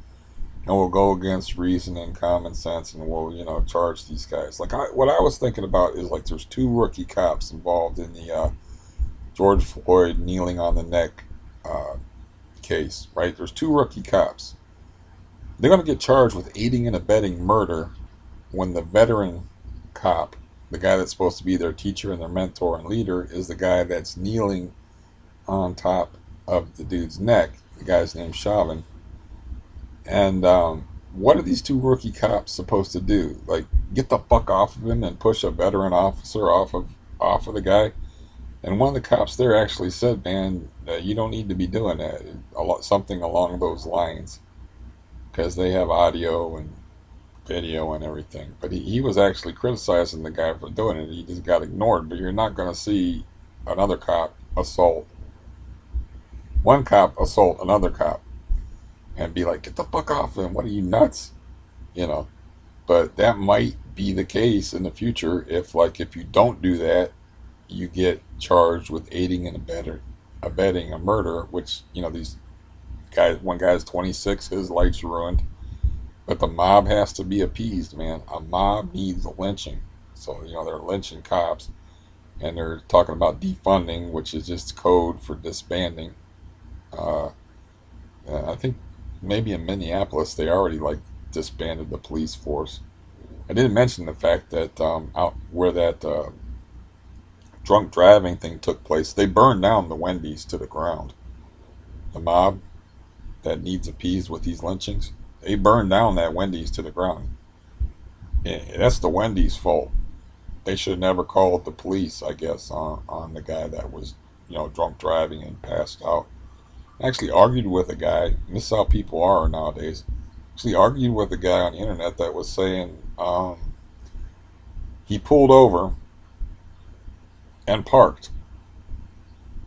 and we'll go against reason and common sense, and we'll charge these guys. Like what I was thinking about is like there's two rookie cops involved in the George Floyd kneeling on the neck uh, case, right? There's two rookie cops. They're going to get charged with aiding and abetting murder when the veteran cop, the guy that's supposed to be their teacher and their mentor and leader, is the guy that's kneeling on top of the dude's neck. The guy's named Chauvin. And what are these two rookie cops supposed to do? Like, get the fuck off of him and push a veteran officer off of the guy? And one of the cops there actually said, "Man, you don't need to be doing that." Something along those lines, because they have audio and video and everything. But he was actually criticizing the guy for doing it. He just got ignored. But you're not going to see another cop assault one cop assault another cop and be like, "Get the fuck off him! What are you, nuts?" You know. But that might be the case in the future if you don't do that, you get charged with aiding and abetting a murder. Which these guys, one guy's 26, his life's ruined. But the mob has to be appeased, man. A mob needs a lynching. So, they're lynching cops. And they're talking about defunding, which is just code for disbanding. Uh, I think maybe in Minneapolis, they already, disbanded the police force. I didn't mention the fact that out where that drunk driving thing took place, they burned down the Wendy's to the ground. The mob that needs appeased with these lynchings, they burned down that Wendy's to the ground. That's the Wendy's fault. They should have never called the police, I guess, on the guy that was, drunk driving and passed out. I actually argued with a guy, and this is how people are nowadays. Actually argued with a guy on the internet that was saying he pulled over and parked.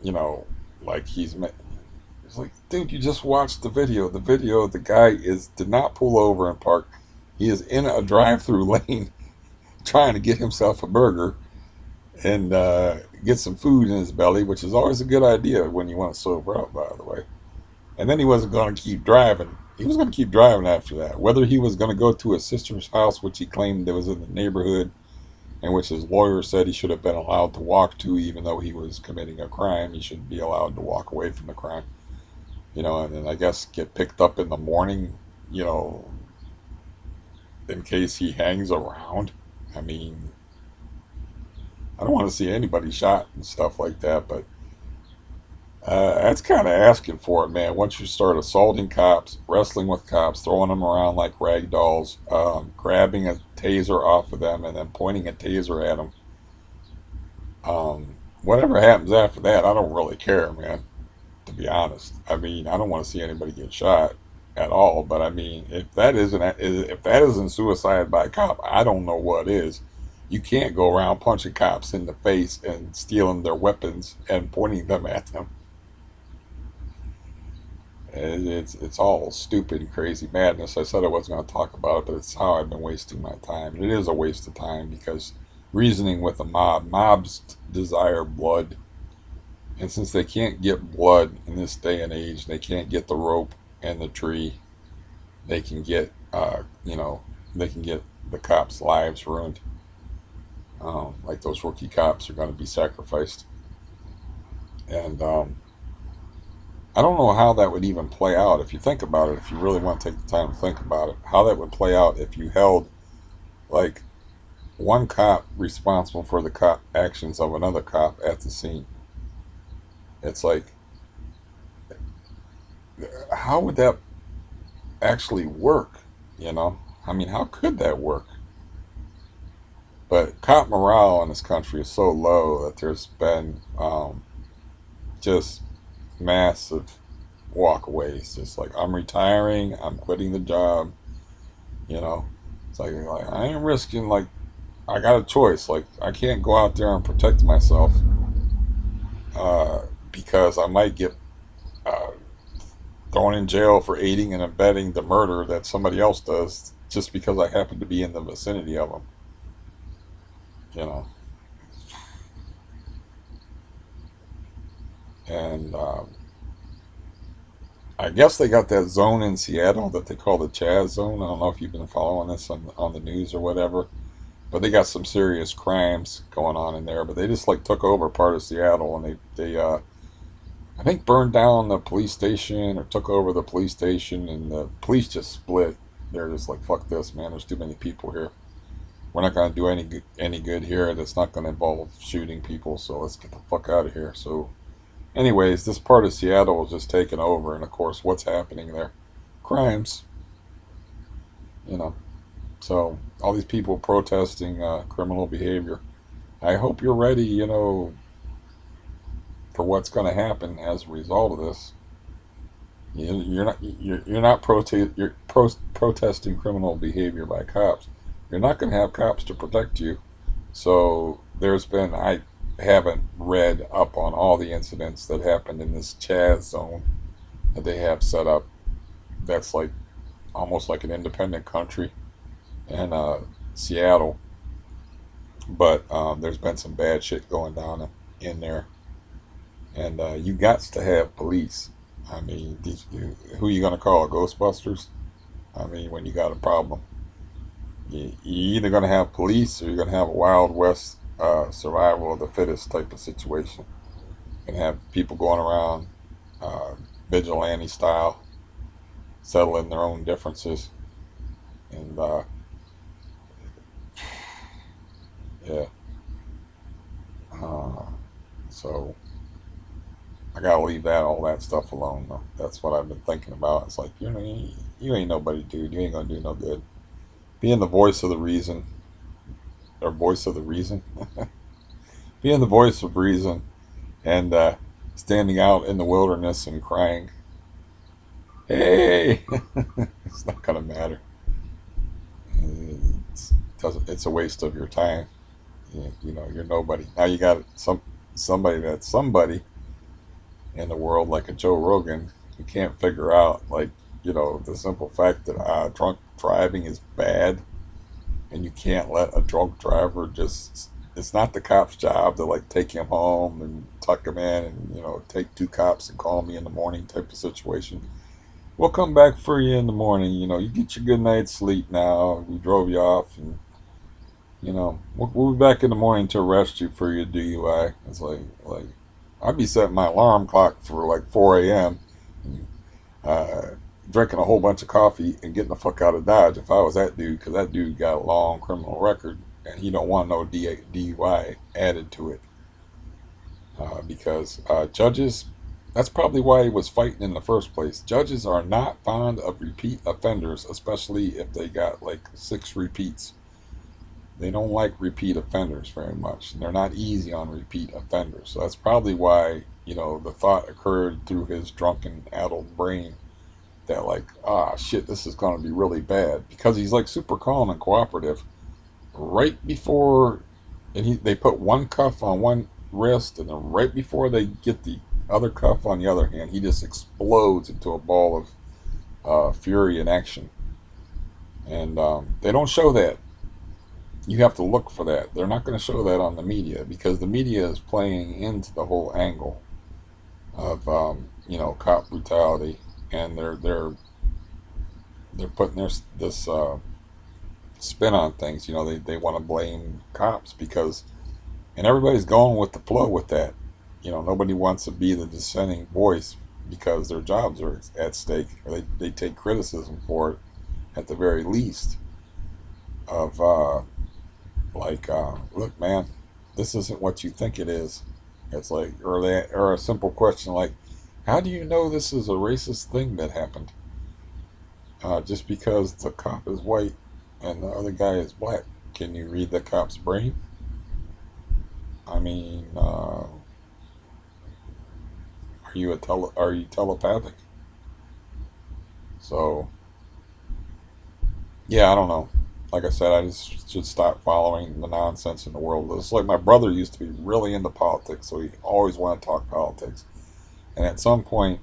You know, like it's like, dude, you just watched the video. The video, the guy did not pull over and park. He is in a drive-through lane trying to get himself a burger and get some food in his belly, which is always a good idea when you want to sober up, by the way. And then he wasn't going to keep driving. He was going to keep driving after that. Whether he was going to go to his sister's house, which he claimed that was in the neighborhood, and which his lawyer said he should have been allowed to walk to, even though he was committing a crime, he should be allowed to walk away from the crime. And then I guess get picked up in the morning, in case he hangs around. I mean, I don't want to see anybody shot and stuff like that, but that's kind of asking for it, man. Once you start assaulting cops, wrestling with cops, throwing them around like rag dolls, grabbing a taser off of them, and then pointing a taser at them, whatever happens after that, I don't really care, man. To be honest, I mean, I don't want to see anybody get shot at all. But I mean, if that isn't suicide by a cop, I don't know what is. You can't go around punching cops in the face and stealing their weapons and pointing them at them. It's all stupid and crazy madness. I said I wasn't going to talk about it, but it's how I've been wasting my time. And it is a waste of time because reasoning with a mobs desire blood. And since they can't get blood in this day and age, they can't get the rope and the tree, they can get, they can get the cops' lives ruined. Like those rookie cops are going to be sacrificed. And I don't know how that would even play out if you think about it. If you really want to take the time to think about it, how that would play out if you held like one cop responsible for the cop actions of another cop at the scene. It's like, how would that actually work? You know, I mean, how could that work? But cop morale in this country is so low that there's been just massive walkaways. Just like, I'm retiring, I'm quitting the job. You know, it's like I ain't risking, like, I got a choice. Like, I can't go out there and protect myself uh, because I might get uh, thrown in jail for aiding and abetting the murder that somebody else does just because I happen to be in the vicinity of them. You know, and I guess they got that zone in Seattle that they call the Chaz zone. I don't know if you've been following this on the news or whatever, but they got some serious crimes going on in there. But they just like took over part of Seattle, and they I think burned down the police station or took over the police station, and the police just split. They're just like, fuck this, man. There's too many people here. We're not going to do any good here. That's not going to involve shooting people. So let's get the fuck out of here. So, anyways, this part of Seattle was just taken over, and of course, what's happening there? Crimes, you know. So all these people protesting criminal behavior. I hope you're ready, for what's going to happen as a result of this. You're not protesting criminal behavior by cops. You're not going to have cops to protect you. So I haven't read up on all the incidents that happened in this Chaz zone that they have set up. That's like almost like an independent country in Seattle. But there's been some bad shit going down in there, and you got to have police. I mean, who you gonna call? Ghostbusters? I mean, when you got a problem, you either gonna have police or you're gonna have a Wild West survival of the fittest type of situation, and have people going around uh, vigilante style, settling their own differences, and yeah. Uh, so I gotta leave all that stuff alone. Though. That's what I've been thinking about. It's like, you ain't nobody, dude. You ain't gonna do no good. Being the voice of the reason, or voice of the reason, being the voice of reason, and standing out in the wilderness and crying, "Hey!" It's not gonna matter. It's, it's a waste of your time. You're nobody. Now you got somebody that's somebody in the world, like a Joe Rogan, who can't figure out, like, the simple fact that drunk driving is bad, and you can't let a drunk driver just. It's not the cop's job to like take him home and tuck him in, and take two cops and call me in the morning type of situation. We'll come back for you in the morning. You get your good night's sleep now. We drove you off, and we'll be back in the morning to arrest you for your DUI. It's like I'd be setting my alarm clock for like 4 a.m. and drinking a whole bunch of coffee and getting the fuck out of Dodge if I was that dude, because that dude got a long criminal record and he don't want no DUI added to it. Because judges, that's probably why he was fighting in the first place. Judges are not fond of repeat offenders, especially if they got like 6 repeats. They don't like repeat offenders very much. They're not easy on repeat offenders. So that's probably why, the thought occurred through his drunken, addled brain that, like, shit, this is going to be really bad. Because he's like super calm and cooperative. Right before, they put one cuff on one wrist, and then right before they get the other cuff on the other hand, he just explodes into a ball of fury and action. And they don't show that. You have to look for that. They're not going to show that on the media because the media is playing into the whole angle of cop brutality, and they're putting this spin on things. They want to blame cops because, and everybody's going with the flow with that. Nobody wants to be the dissenting voice because their jobs are at stake. They take criticism for it at the very least of look, man, this isn't what you think it is. It's like, or a simple question like, how do you know this is a racist thing that happened? Just because the cop is white and the other guy is black, can you read the cop's brain? I mean, are you telepathic? So yeah, I don't know. Like I said, I just should stop following the nonsense in the world. It's like my brother used to be really into politics, so he always wanted to talk politics. And at some point,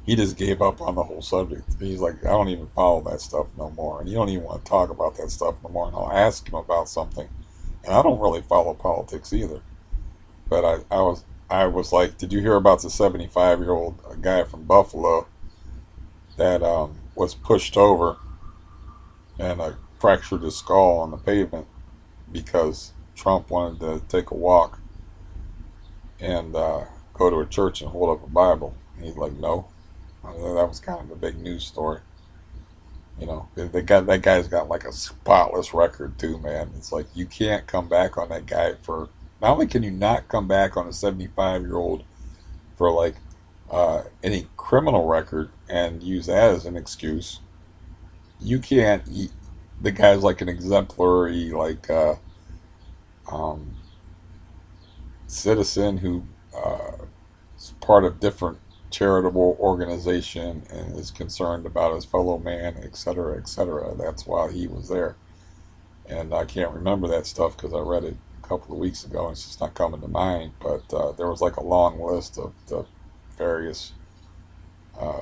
he just gave up on the whole subject. He's like, I don't even follow that stuff no more, and you don't even want to talk about that stuff no more. And I'll ask him about something, and I don't really follow politics either. But I was like, did you hear about the 75-year-old guy from Buffalo that was pushed over and fractured his skull on the pavement because Trump wanted to take a walk and go to a church and hold up a Bible? And he's like, no. That was kind of a big news story. You know, that guy's got like a spotless record too, man. It's like you can't come back on that guy for. Not only can you not come back on a 75-year-old for like any criminal record and use that as an excuse, you can't. The guy's like an exemplary um, citizen who is part of different charitable organization and is concerned about his fellow man, etc., etc. That's why he was there. And I can't remember that stuff because I read it a couple of weeks ago and it's just not coming to mind. But there was like a long list of the various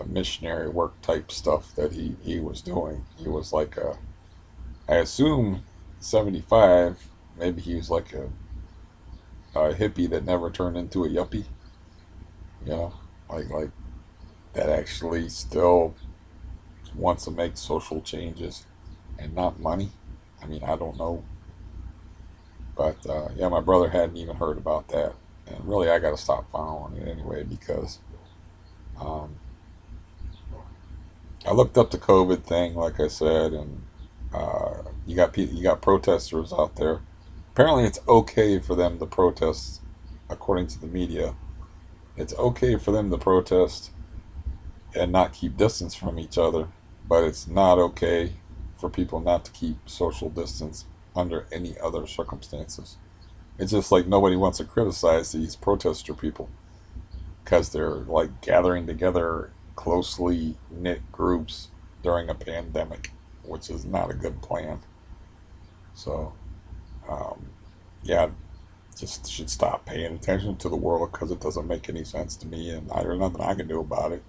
missionary work type stuff that he was doing. He was like I assume 75. Maybe he was like a hippie that never turned into a yuppie. You know, like that actually still wants to make social changes and not money. I mean, I don't know, but yeah, my brother hadn't even heard about that, and really, I got to stop following it anyway because um, I looked up the COVID thing, like I said, and you got protesters out there. Apparently, it's okay for them to protest, according to the media. It's okay for them to protest and not keep distance from each other, but it's not okay for people not to keep social distance under any other circumstances. It's just like nobody wants to criticize these protester people because they're like gathering together closely knit groups during a pandemic, which is not a good plan. So, um, yeah, just should stop paying attention to the world because it doesn't make any sense to me, and there's nothing I can do about it.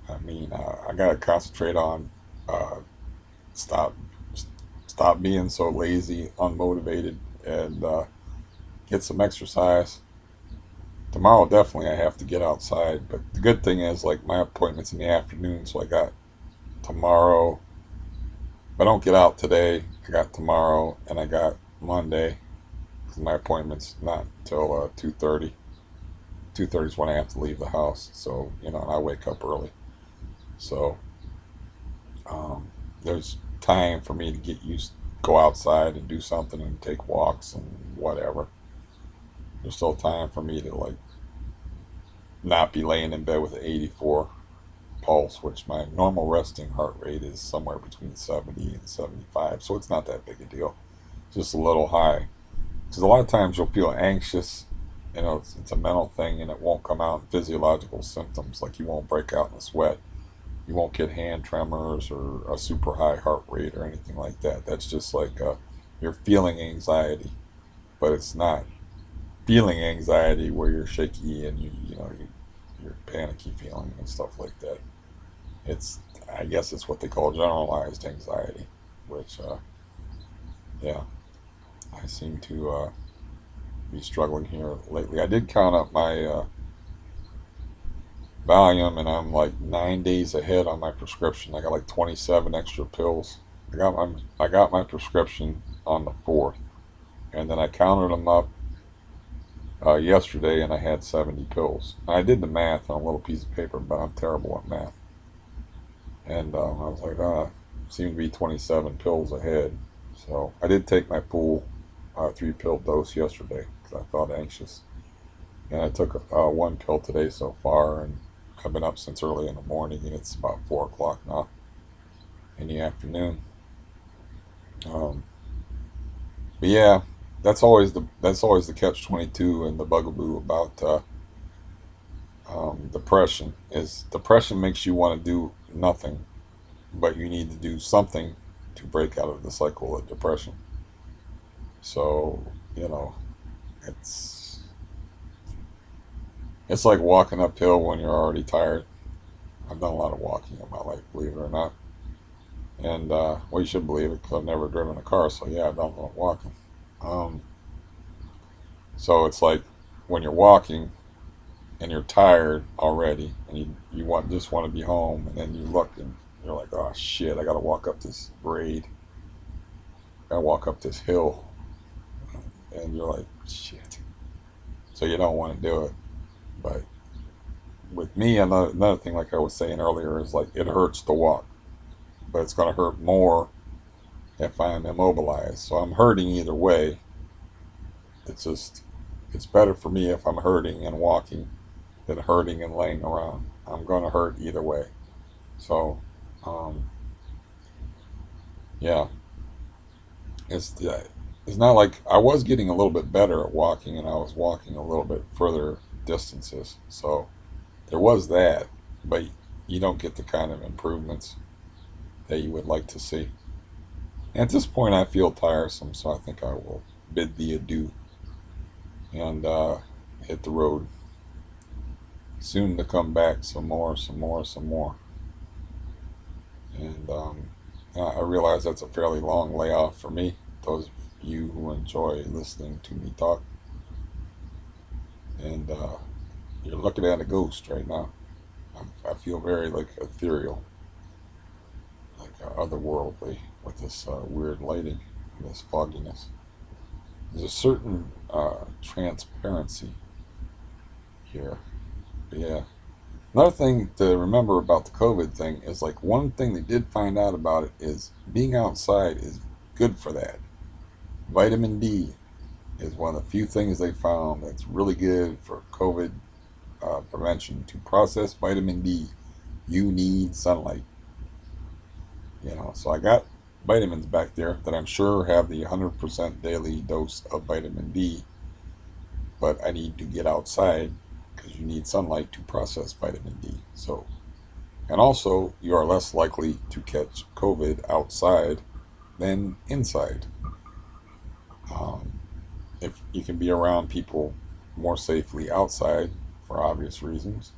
I mean, I gotta concentrate on uh, stop stop being so lazy, unmotivated, and get some exercise. Tomorrow, definitely, I have to get outside. But the good thing is, like, my appointment's in the afternoon, so I got tomorrow. If I don't get out today, I got tomorrow, and I got Monday. Because my appointment's not till 2:30. 2:30 is when I have to leave the house. So, you know, and I wake up early. So, um, there's time for me to get used, go outside and do something and take walks and whatever. There's still time for me to, like, not be laying in bed with an 84 pulse, which my normal resting heart rate is somewhere between 70 and 75. So it's not that big a deal. It's just a little high. Because a lot of times you'll feel anxious. You know, it's a mental thing and it won't come out in physiological symptoms. Like you won't break out in a sweat. You won't get hand tremors or a super high heart rate or anything like that. That's just like you're feeling anxiety, but it's not feeling anxiety where you're shaky and you're panicky feeling and stuff like that. It's I guess it's what they call generalized anxiety, which yeah, I seem to be struggling here lately. I did count up my Valium, and I'm like 9 days ahead on my prescription. I got like 27 extra pills. I got my prescription on the 4th, and then I counted them up yesterday, and I had 70 pills. And I did the math on a little piece of paper, but I'm terrible at math. And I was like, seemed to be 27 pills ahead. So I did take my full 3 pill dose yesterday because I felt anxious. And I took one pill today so far, and I've been up since early in the morning, and it's about 4 o'clock now in the afternoon. Um, but yeah, that's always the catch 22 and the bugaboo about depression. Is depression makes you want to do nothing, but you need to do something to break out of the cycle of depression. So you know, it's it's like walking uphill when you're already tired. I've done a lot of walking in my life, believe it or not. And well, you should believe it because I've never driven a car, so yeah, I've done a lot of walking. Um, so it's like when you're walking and you're tired already, and you just want to be home, and then you look and you're like, oh shit, I got to walk up this grade, I got to walk up this hill, and you're like, shit. So you don't want to do it. But with me, another thing, like I was saying earlier, is like it hurts to walk, but it's going to hurt more if I'm immobilized. So I'm hurting either way. It's just, it's better for me if I'm hurting and walking than hurting and laying around. I'm going to hurt either way. So, um, yeah, it's not like I was getting a little bit better at walking, and I was walking a little bit further distances. So there was that, but you don't get the kind of improvements that you would like to see. And at this point, I feel tiresome, so I think I will bid thee adieu and hit the road. Soon to come back some more, some more, some more. And I realize that's a fairly long layoff for me. Those of you who enjoy listening to me talk, and you're looking at a ghost right now. I feel very like ethereal, like otherworldly with this weird lighting, and this fogginess. There's a certain transparency here. But yeah. Another thing to remember about the COVID thing is like one thing they did find out about it is being outside is good for that. Vitamin D is one of the few things they found that's really good for COVID prevention. To process vitamin D, you need sunlight. So I got vitamins back there that I'm sure have the 100% daily dose of vitamin D, but I need to get outside because you need sunlight to process vitamin D. So, and also, you are less likely to catch COVID outside than inside. Um, if you can be around people more safely outside for obvious reasons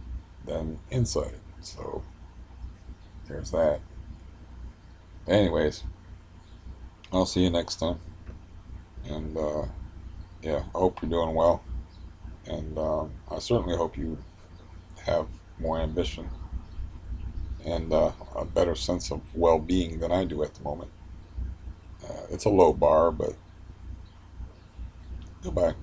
than inside. So, there's that. Anyways, I'll see you next time. And yeah, I hope you're doing well. And I certainly hope you have more ambition and a better sense of well being than I do at the moment. It's a low bar, but goodbye.